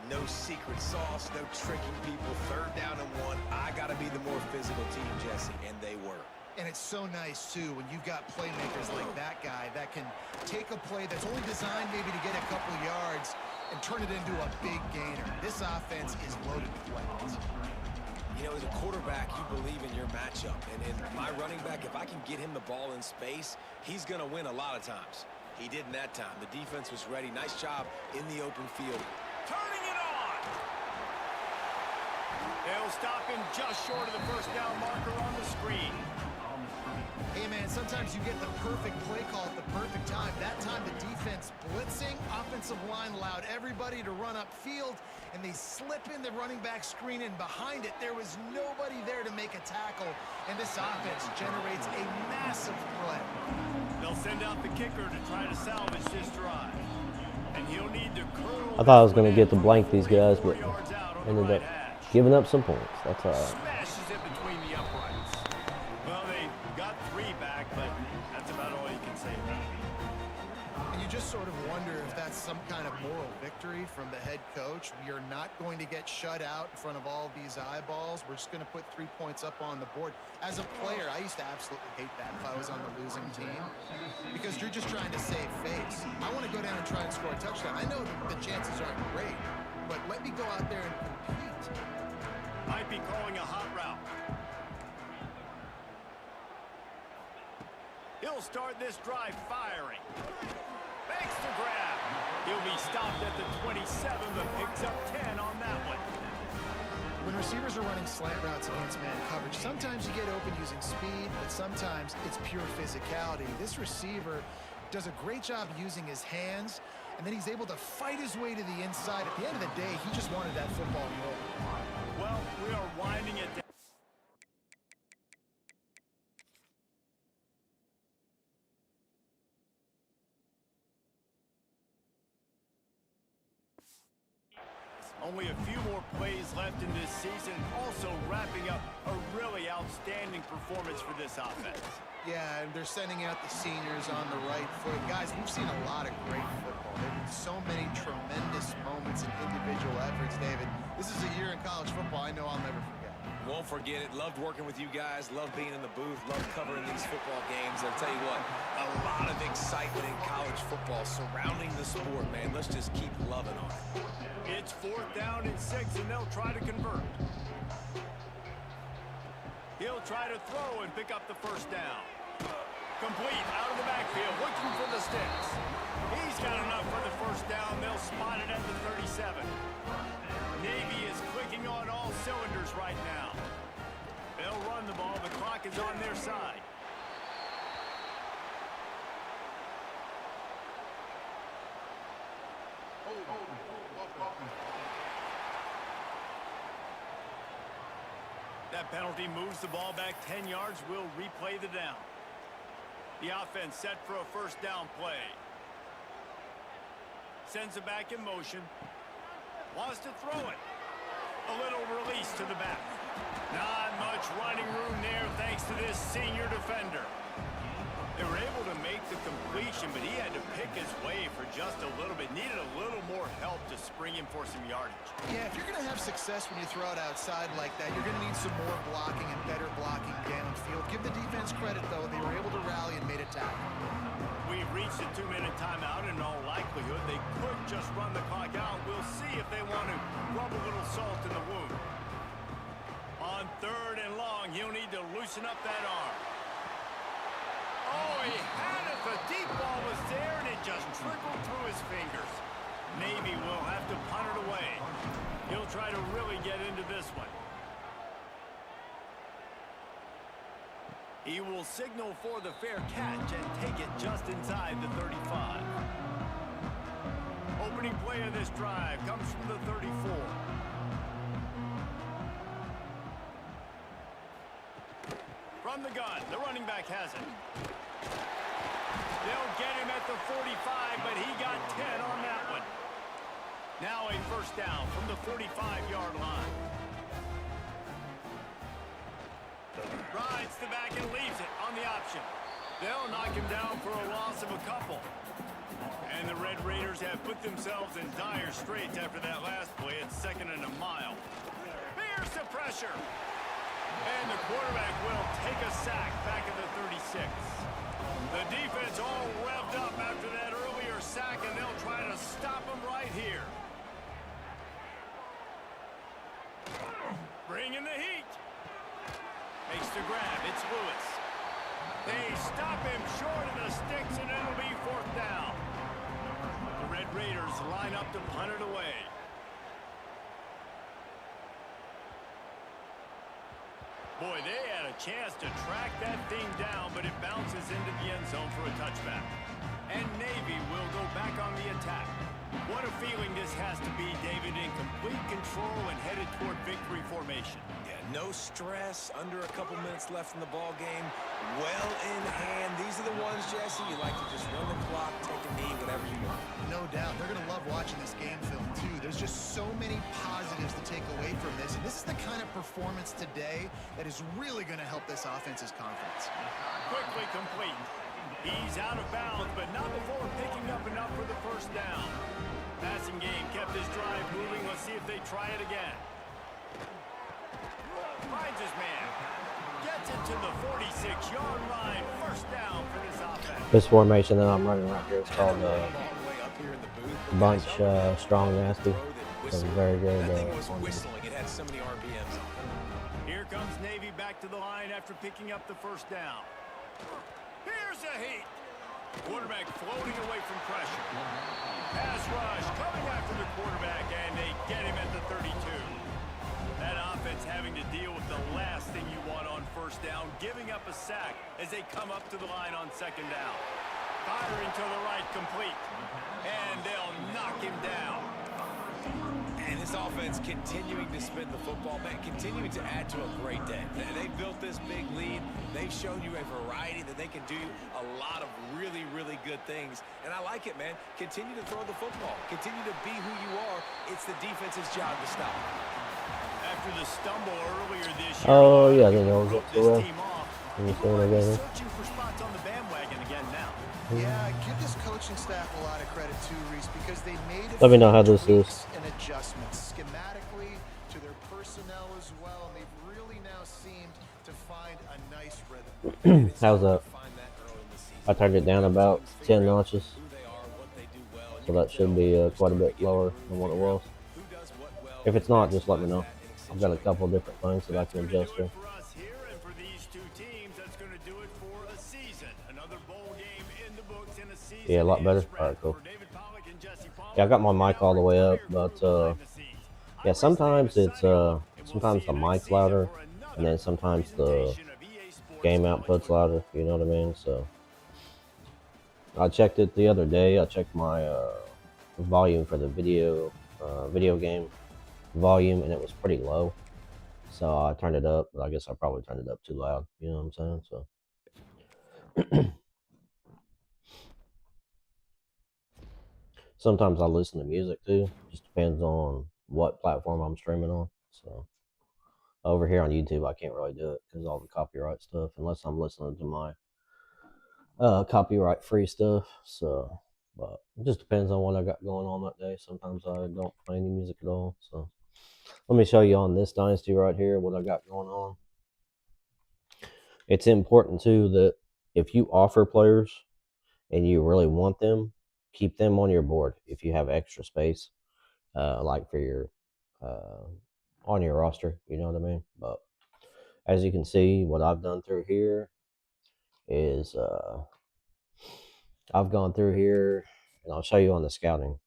No secret sauce, no tricking people. 3rd down and 1. I got to be the more physical team, Jesse, and they were. And it's so nice, too, when you've got playmakers like that guy that can take a play that's only designed maybe to get a couple yards and turn it into a big gainer. This offense is loaded with weapons. You know, as a quarterback, you believe in your matchup. And in my running back, if I can get him the ball in space, he's going to win a lot of times. He did in that time. The defense was ready. Nice job in the open field. Turning it on. They'll stop him just short of the 1st down marker on the screen. Hey, man, sometimes you get the perfect play call at the perfect time. That time the defense blitzing, offensive line allowed everybody to run upfield, and they slip in the running back screen, and behind it, there was nobody there to make a tackle, and this offense generates a massive play. They'll send out the kicker to try to salvage this drive. And he'll need to curl. I thought I was going to get to blank these guys, but ended up giving up some points. That's all right. Smashes it between the uprights. Well, they got 3 back, but that's about all you can say about it. And you just sort of wonder if that's some kind of moral victory from the head coach. We are not going to get shut out in front of all these eyeballs. We're just going to put 3 points up on the board. As a player, I used to absolutely hate that if I was on the losing team, because you're just trying to save face. I want to go down and try and score a touchdown. I know the chances aren't great, but let me go out there and compete. Might be calling a hot route. He'll start this drive firing. Makes the grab. He'll be stopped at the 27, but picks up 10 on that one. When receivers are running slant routes against man coverage, sometimes you get open using speed, but sometimes it's pure physicality. This receiver does a great job using his hands, and then he's able to fight his way to the inside. At the end of the day, he just wanted that football roll. Well, we are winding it down. Only a few more plays left in this season, also wrapping up a really outstanding performance for this offense. Yeah, and they're sending out the seniors on the right foot. Guys, we've seen a lot of great football. There have been so many tremendous moments and individual efforts, David. This is a year in college football I know I'll never forget. Won't forget it. Loved working with you guys. Loved being in the booth. Loved covering these football games. I'll tell you what, a lot of excitement in college football surrounding the sport, man. Let's just keep loving on it. It's 4th down and 6, and they'll try to convert. He'll try to throw and pick up the 1st down. Complete out of the backfield, looking for the sticks. He's got enough for the 1st down. They'll spot it at the 37. Navy is clicking on all cylinders right now. They'll run the ball. The clock is on their side. That penalty moves the ball back 10 yards. We'll replay the down. The offense set for a 1st down play. Sends it back in motion. Wants to throw it. A little release to the back. Not much running room there thanks to this senior defender. They were able to make the completion, but he had to pick his way for just a little bit. Needed a little more help to spring him for some yardage. Yeah, if you're going to have success when you throw it outside like that, you're going to need some more blocking and better blocking downfield. Give the defense credit, though. They were able to rally and made a tackle. We've reached a 2-minute timeout. In all likelihood, they could just run the clock out. We'll see if they want to rub a little salt in the wound. On 3rd and long, he'll need to loosen up that arm. Oh, he had it. The deep ball was there, and it just trickled through his fingers. Navy will have to punt it away. He'll try to really get into this one. He will signal for the fair catch and take it just inside the 35. Opening play of this drive comes from the 34. From the gun, the running back has it. They'll get him at the 45, but he got 10 on that one. Now a first down from the 45-yard line. Rides the back and leaves it on the option. They'll knock him down for a loss of a couple. And the Red Raiders have put themselves in dire straits after that last play. It's 2nd and a mile. Here's the pressure. And the quarterback will take a sack back at the 36. The defense all revved up after that earlier sack, and they'll try to stop him right here. Bring in the heat. Makes the grab. It's Lewis. They stop him short of the sticks, and it'll be 4th down. The Red Raiders line up to punt it away. Boy, they had a chance to track that thing down, but it bounces into the end zone for a touchback. And Navy will go back on the attack. What a feeling this has to be, David, in complete control and headed toward victory formation. Yeah, no stress, under a couple minutes left in the ball game. Well in hand. These are the ones, Jesse, you like to just run the clock, take a knee, whatever you want. No doubt. They're going to love watching this game film, too. There's just so many positives to take away from this. And this is the kind of performance today that is really going to help this offense's confidence. Quickly complete. He's out of bounds, but not before picking up enough for the first down. Passing game kept his drive moving. Let's see if they try it again. Finds his man. Gets it to the 46-yard line. First down for this offense. This formation that I'm running right here is called bunch strong nasty. So very good. That thing was whistling. It had so many RPMs on it. Here comes Navy back to the line after picking up the first down. Here's a heat. Quarterback floating away from pressure. Pass rush coming after the quarterback, and they get him at the 32. That offense having to deal with the last thing you want on first down, giving up a sack as they come up to the line on 2nd down. Firing to the right, complete. And they'll knock him down. And this offense continuing to spin the football, man, continuing to add to a great day. They built this big lead. They've shown you a variety that they can do a lot of really, really good things. And I like it, man. Continue to throw the football. Continue to be who you are. It's the defense's job to stop. After the stumble earlier this year, Oh yeah, they know this well. team off. You People see what I might be got here? searching for spots on the bandwagon again now. Yeah, give this coaching staff a lot of credit too, Reese, because they made a Let me know few how this tweaks is. and adjustments schematically to their personnel as well, and they've really now seemed to find a nice rhythm. How's that? I turned it down about 10 notches, so that should be quite a bit lower than what it was. If it's not, just let me know. I've got a couple different things that I can adjust here. For us here and for these two teams, that's going to do it for a season. Another bowl game in the books in a season. Yeah, a lot better. is All right, cool. for David Pollack and Jesse Palmer. Yeah, I got my mic all the way up, but yeah, sometimes it's sometimes the mic's louder, and then sometimes the game output's louder. You know what I mean? So I checked it the other day. I checked my volume for the video game volume, and it was pretty low. So I turned it up, but I guess I probably turned it up too loud. You know what I'm saying? So sometimes I listen to music too. Just depends on what platform I'm streaming on. So over here on YouTube, I can't really do it because all the copyright stuff, unless I'm listening to my copyright free stuff. So, but it just depends on what I got going on that day. Sometimes I don't play any music at all. So, let me show you on this dynasty right here what I got going on. It's important too that if you offer players and you really want them, keep them on your board if you have extra space, like for your on your roster. You know what I mean? But as you can see, what I've done through here is I've gone through here, and I'll show you on the scouting.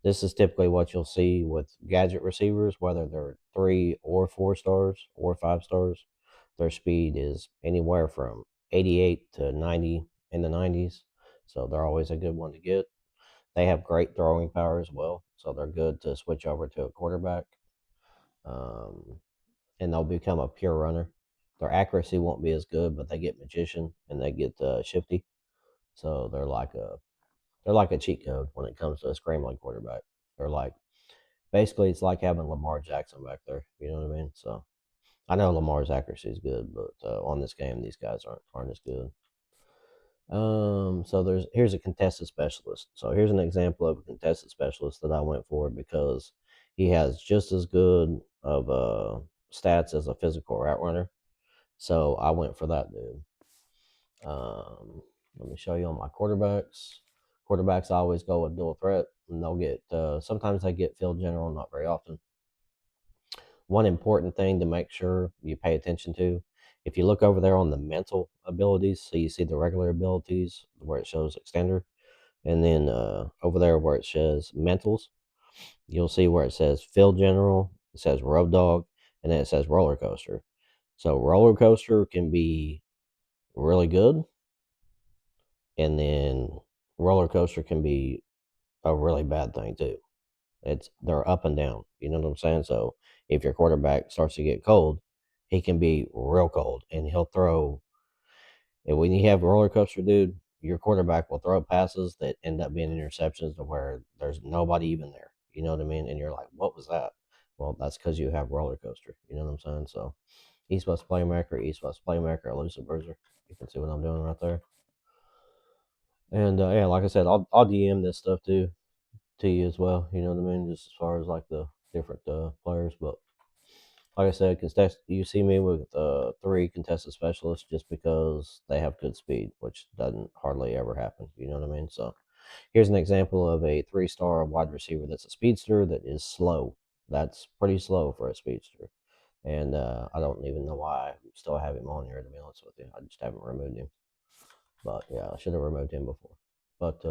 This is typically what you'll see with gadget receivers, whether they're 3 or 4 stars or 5 stars. Their speed is anywhere from 88 to 90 in the 90s. So they're always a good one to get. They have great throwing power as well. So they're good to switch over to a quarterback. And they'll become a pure runner. Their accuracy won't be as good, but they get magician and they get shifty. So they're like a cheat code when it comes to a scrambling quarterback. They're like basically it's like having Lamar Jackson back there. You know what I mean? So I know Lamar's accuracy is good, but on this game these guys aren't as good. So here's a contested specialist. So here's an example of a contested specialist that I went for because he has just as good of stats as a physical route runner. So I went for that dude. Let me show you on my quarterbacks. Quarterbacks I always go with dual threat, and they'll get sometimes they get field general, not very often. One important thing to make sure you pay attention to, if you look over there on the mental abilities, so you see the regular abilities where it shows extender, and then over there where it says mentals, you'll see where it says field general, it says road dog, and then it says roller coaster. So roller coaster can be really good, and then roller coaster can be a really bad thing too. They're up and down. You know what I'm saying? So if your quarterback starts to get cold, he can be real cold, and he'll throw. And when you have a roller coaster, dude, your quarterback will throw passes that end up being interceptions to where there's nobody even there. You know what I mean? And you're like, what was that? Well, that's because you have roller coaster. You know what I'm saying? So East West playmaker, East West playmaker, elusive bruiser. You can see what I'm doing right there. And yeah, like I said, I'll DM this stuff too to you as well. You know what I mean? Just as far as like the different players, but like I said, you see me with 3 contested specialists just because they have good speed, which doesn't hardly ever happen. You know what I mean? So here's an example of a 3-star wide receiver that's a speedster that is slow. That's pretty slow for a speedster. And I don't even know why I still have him on here, to be honest with you. I just haven't removed him. But yeah, I should have removed him before. But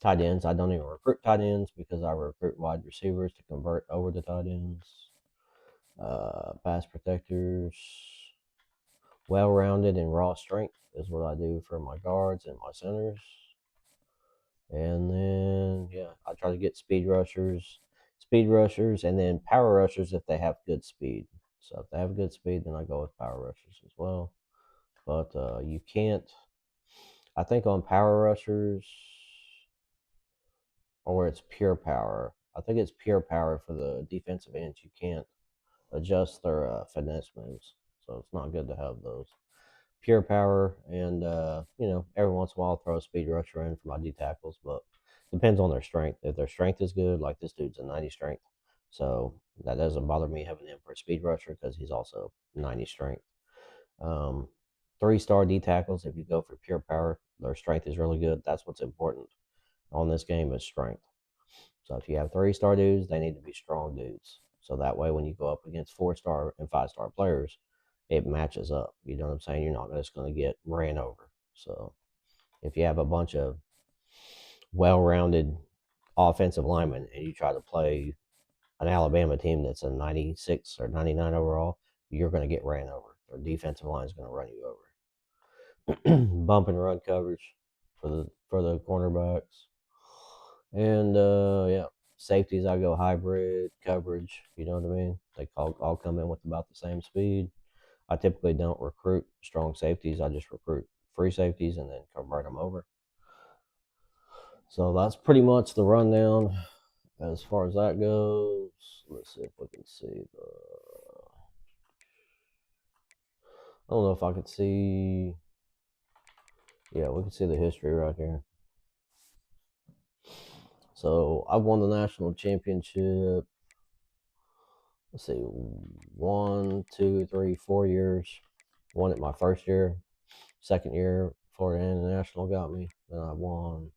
tight ends, I don't even recruit tight ends because I recruit wide receivers to convert over to tight ends. Pass protectors, well-rounded and raw strength is what I do for my guards and my centers. And then yeah, I try to get speed rushers, and then power rushers if they have good speed. So if they have good speed, then I go with power rushers as well. But you can't. I think on power rushers, or it's pure power. I think it's pure power for the defensive ends. You can't adjust their finesse moves, so it's not good to have those. Pure power, and every once in a while I'll throw a speed rusher in for my D tackles, but depends on their strength. If their strength is good, like this dude's a 90 strength, so that doesn't bother me having him for a speed rusher because he's also 90 strength. 3-star D tackles, if you go for pure power, their strength is really good. That's what's important on this game is strength. So if you have 3-star dudes, they need to be strong dudes. So that way, when you go up against 4-star and 5-star players, it matches up. You know what I'm saying? You're not just going to get ran over. So if you have a bunch of well-rounded offensive linemen and you try to play an Alabama team that's a 96 or 99 overall, you're going to get ran over. Their defensive line is going to run you over. Bump and run coverage for the cornerbacks. And yeah, safeties I go hybrid coverage. You know what I mean? They all come in with about the same speed. I typically don't recruit strong safeties. I just recruit free safeties and then convert them over. So that's pretty much the rundown as far as that goes. Let's see if we can see I don't know if I could see. Yeah, we can see the history right here. So I won the national championship. Let's see, 4 years. Won it my first year. Second year, Florida International got me. Then I won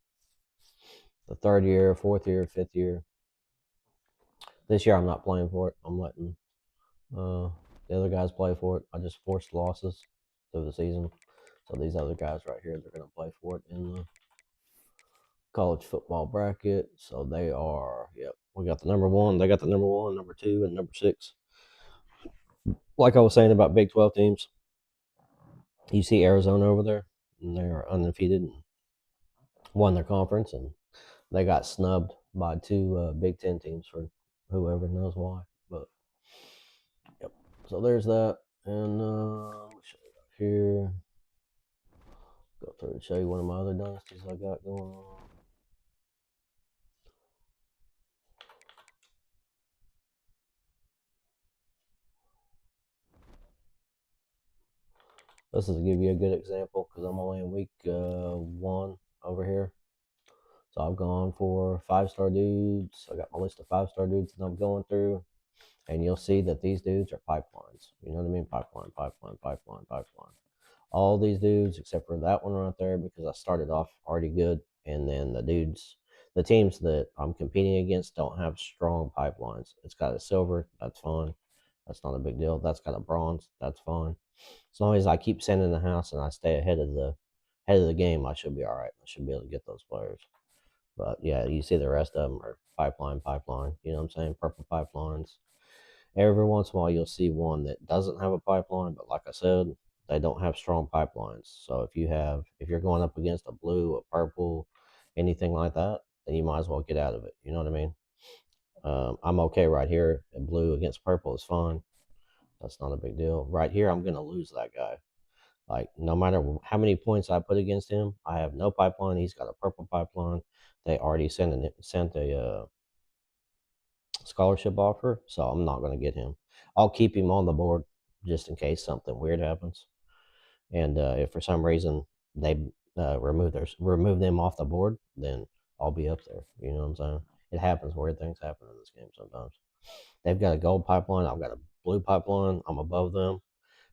the third year, fourth year, fifth year. This year I'm not playing for it. I'm letting the other guys play for it. I just forced losses through the season. So these other guys right here, they're going to play for it in the college football bracket. So they are, yep, we got the number one. They got the number one, number two, and number six. Like I was saying about Big 12 teams, you see Arizona over there, and they are undefeated and won their conference, and they got snubbed by two Big 10 teams for whoever knows why. But, yep. So there's that. And here, go through and show you one of my other dynasties I got going on. This is to give you a good example because I'm only in week 1 over here. So I've gone for 5-star dudes. I got my list of 5-star dudes that I'm going through. And you'll see that these dudes are pipelines. You know what I mean? Pipeline, pipeline, pipeline, pipeline. All these dudes, except for that one right there, because I started off already good. And then the teams that I'm competing against don't have strong pipelines. It's got a silver, that's fine. That's not a big deal. That's got a bronze, that's fine. As long as I keep sending the house and I stay ahead of the game, I should be all right. I should be able to get those players. But yeah, you see the rest of them are pipeline, pipeline. You know what I'm saying? Purple pipelines. Every once in a while, you'll see one that doesn't have a pipeline, but like I said, they don't have strong pipelines. So if you're going up against a blue, a purple, anything like that, then you might as well get out of it. You know what I mean? I'm okay right here. Blue against purple is fine. That's not a big deal. Right here, I'm gonna lose that guy. Like no matter how many points I put against him, I have no pipeline. He's got a purple pipeline. They already sent a scholarship offer, so I'm not going to get him. I'll keep him on the board just in case something weird happens. And if for some reason they remove them off the board, then I'll be up there. You know what I'm saying? It happens. Weird things happen in this game sometimes. They've got a gold pipeline. I've got a blue pipeline. I'm above them,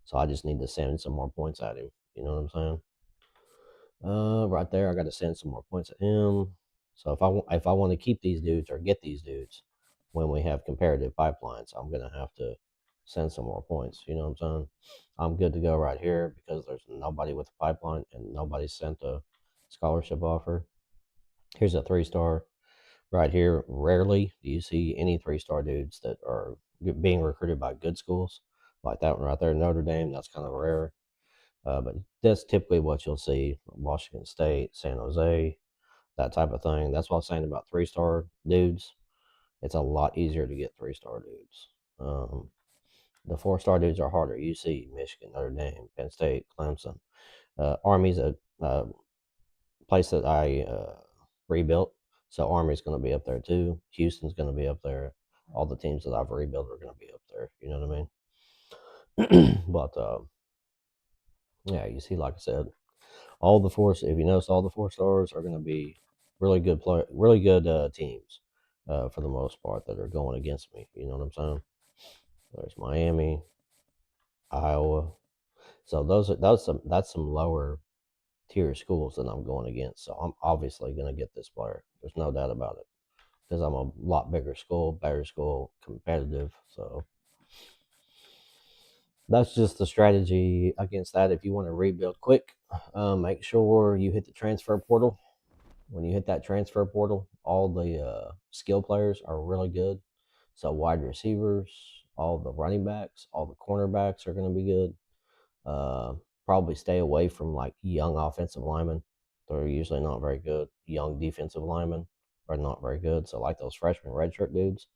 so I just need to send some more points at him. You know what I'm saying? Right there, I got to send some more points at him. So if I want to keep these dudes or get these dudes when we have comparative pipelines, I'm gonna have to send some more points. You know what I'm saying? I'm good to go right here because there's nobody with a pipeline and nobody sent a scholarship offer. Here's a 3-star right here. Rarely do you see any 3-star dudes that are being recruited by good schools like that one right there, Notre Dame. That's kind of rare. But that's typically what you'll see: Washington State, San Jose, that type of thing. That's what I was saying about 3-star dudes. It's a lot easier to get 3-star dudes. The 4-star dudes are harder. UC, Michigan, Notre Dame, Penn State, Clemson. Army's a place that I rebuilt, so Army's going to be up there too. Houston's going to be up there. All the teams that I've rebuilt are going to be up there. You know what I mean? But yeah, you see, like I said, all the four. If you notice, all the 4-stars are going to be really good teams for the most part that are going against me. You know what I'm saying? There's Miami, Iowa. So that's some lower tier schools that I'm going against. So I'm obviously going to get this player. There's no doubt about it because I'm a lot bigger school, better school, competitive. So that's just the strategy against that. If you want to rebuild quick, make sure you hit the transfer portal. When you hit that transfer portal, all the skill players are really good. So wide receivers, all the running backs, all the cornerbacks are going to be good. Probably stay away from like young offensive linemen. They're usually not very good. Young defensive linemen are not very good. So like those freshman redshirt dudes,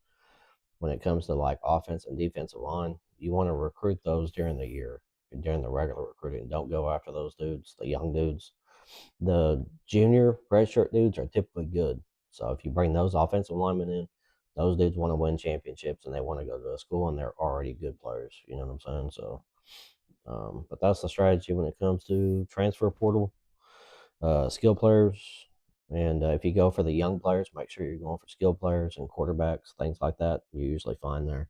when it comes to like offense and defensive line, you want to recruit those during the year, during the regular recruiting. Don't go after those dudes, the young dudes. The junior redshirt dudes are typically good. So if you bring those offensive linemen in, those dudes want to win championships and they want to go to a school and they're already good players. You know what I'm saying? So, but that's the strategy when it comes to transfer portal. skill players. And if you go for the young players, make sure you're going for skill players and quarterbacks, things like that. You're usually fine there.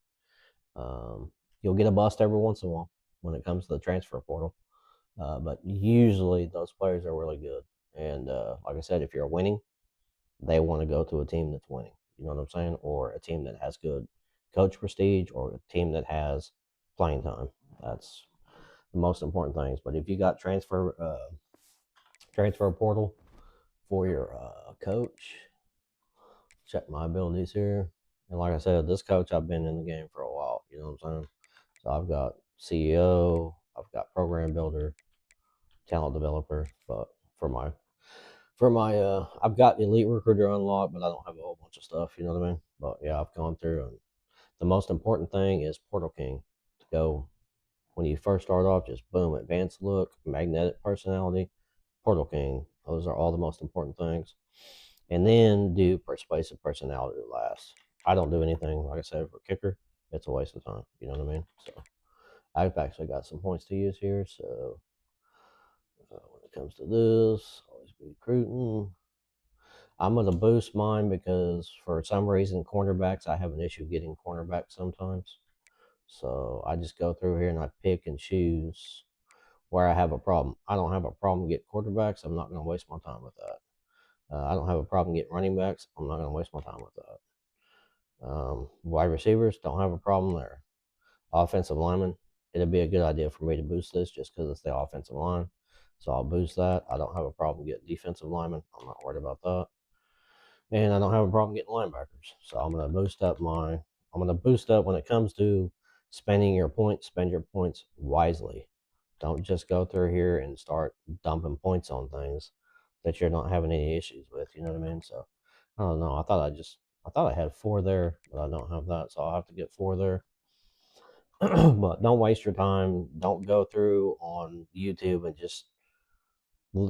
You'll get a bust every once in a while when it comes to the transfer portal. But usually those players are really good. And like I said, if you're winning, they want to go to a team that's winning. You know what I'm saying? Or a team that has good coach prestige or a team that has playing time. That's the most important things. But if you got transfer portal for your coach, check my abilities here. And like I said, this coach, I've been in the game for a while. You know what I'm saying? So I've got CEO, I've got program builder, talent developer. But for my I've got elite recruiter unlocked, but I don't have a whole bunch of stuff. You know what I mean? But yeah, I've gone through, and the most important thing is Portal King to go when you first start off. Just boom, advanced look, magnetic personality, Portal King. Those are all the most important things. And then do persuasive personality last. I don't do anything, like I said, for kicker. It's a waste of time. You know what I mean? So I've actually got some points to use here. So when it comes to this, always be recruiting. I'm going to boost mine because for some reason, cornerbacks, I have an issue getting cornerbacks sometimes. So I just go through here and I pick and choose where I have a problem. I don't have a problem getting quarterbacks. I'm not going to waste my time with that. I don't have a problem getting running backs. I'm not going to waste my time with that. Wide receivers, don't have a problem there. Offensive lineman, it'd be a good idea for me to boost this just because it's the offensive line. So I'll boost that. I don't have a problem getting defensive linemen. I'm not worried about that. And I don't have a problem getting linebackers. So I'm going to boost up when it comes to spending your points, spend your points wisely. Don't just go through here and start dumping points on things that you're not having any issues with. You know what I mean? So I don't know. I thought I had 4 there, but I don't have that. So I'll have to get 4 there. But don't waste your time. Don't go through on YouTube and just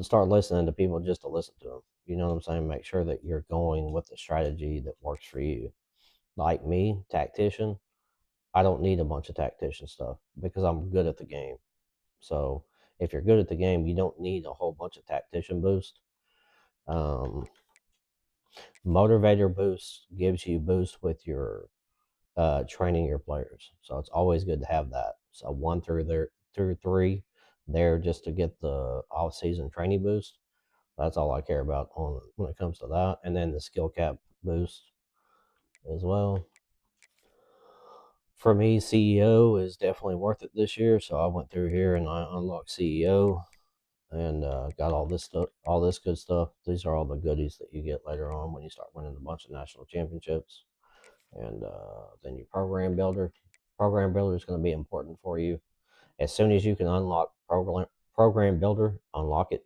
start listening to people just to listen to them. You know what I'm saying? Make sure that you're going with the strategy that works for you. Like me, tactician, I don't need a bunch of tactician stuff because I'm good at the game. So if you're good at the game, you don't need a whole bunch of tactician boost. Motivator boost gives you boost with your training your players. So it's always good to have that. So 1 through 3 there just to get the off season training boost. That's all I care about when it comes to that. And then the skill cap boost as well. For me, CEO is definitely worth it this year. So I went through here and I unlocked CEO and got all this stuff, all this good stuff. These are all the goodies that you get later on when you start winning a bunch of national championships. And then your program builder. Program builder is going to be important for you. As soon as you can unlock program builder, unlock it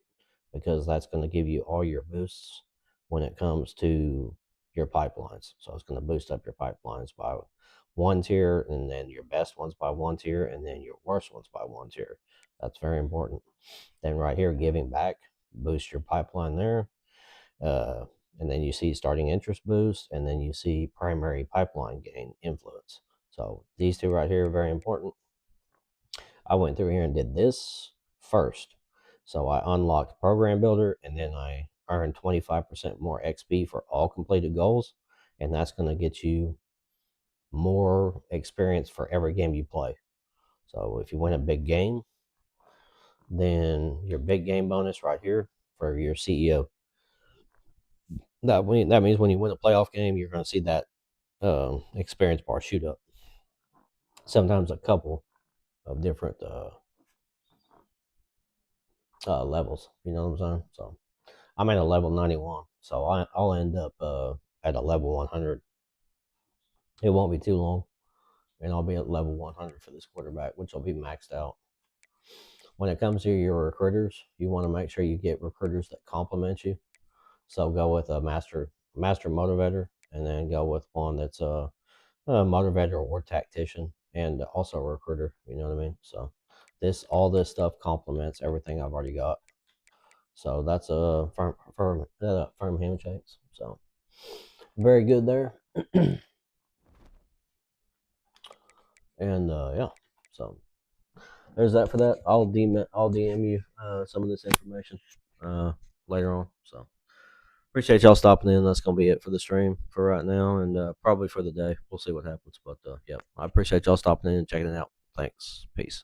because that's going to give you all your boosts when it comes to your pipelines. So it's going to boost up your pipelines by 1 tier, and then your best ones by 1 tier, and then your worst ones by 1 tier. That's very important. Then right here, giving back, boost your pipeline there. And then you see starting interest boost, and then you see primary pipeline gain influence. So these 2 right here are very important. I went through here and did this first. So I unlocked Program Builder, and then I earned 25% more XP for all completed goals, and that's going to get you more experience for every game you play. So if you win a big game, then your big game bonus right here for your CEO. That means when you win a playoff game, you're going to see that experience bar shoot up. Sometimes a couple of different levels. You know what I'm saying? So I'm at a level 91, so I'll end up at a level 100. It won't be too long, and I'll be at level 100 for this quarterback, which will be maxed out. When it comes to your recruiters, you want to make sure you get recruiters that complement you. So go with a master motivator, and then go with one that's a motivator or tactician, and also a recruiter. You know what I mean? So all this stuff complements everything I've already got. So that's a firm handshakes. So very good there. And yeah, so there's that for that. I'll DM you some of this information. later on. So appreciate y'all stopping in. That's gonna be it for the stream for right now, and probably for the day. We'll see what happens. But yeah, I appreciate y'all stopping in and checking it out. Thanks. Peace.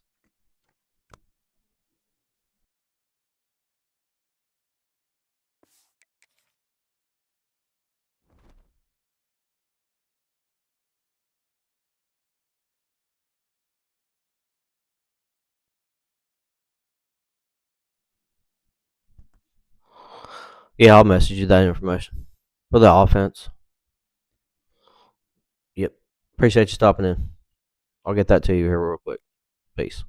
Yeah, I'll message you that information for the offense. Yep. Appreciate you stopping in. I'll get that to you here real quick. Peace.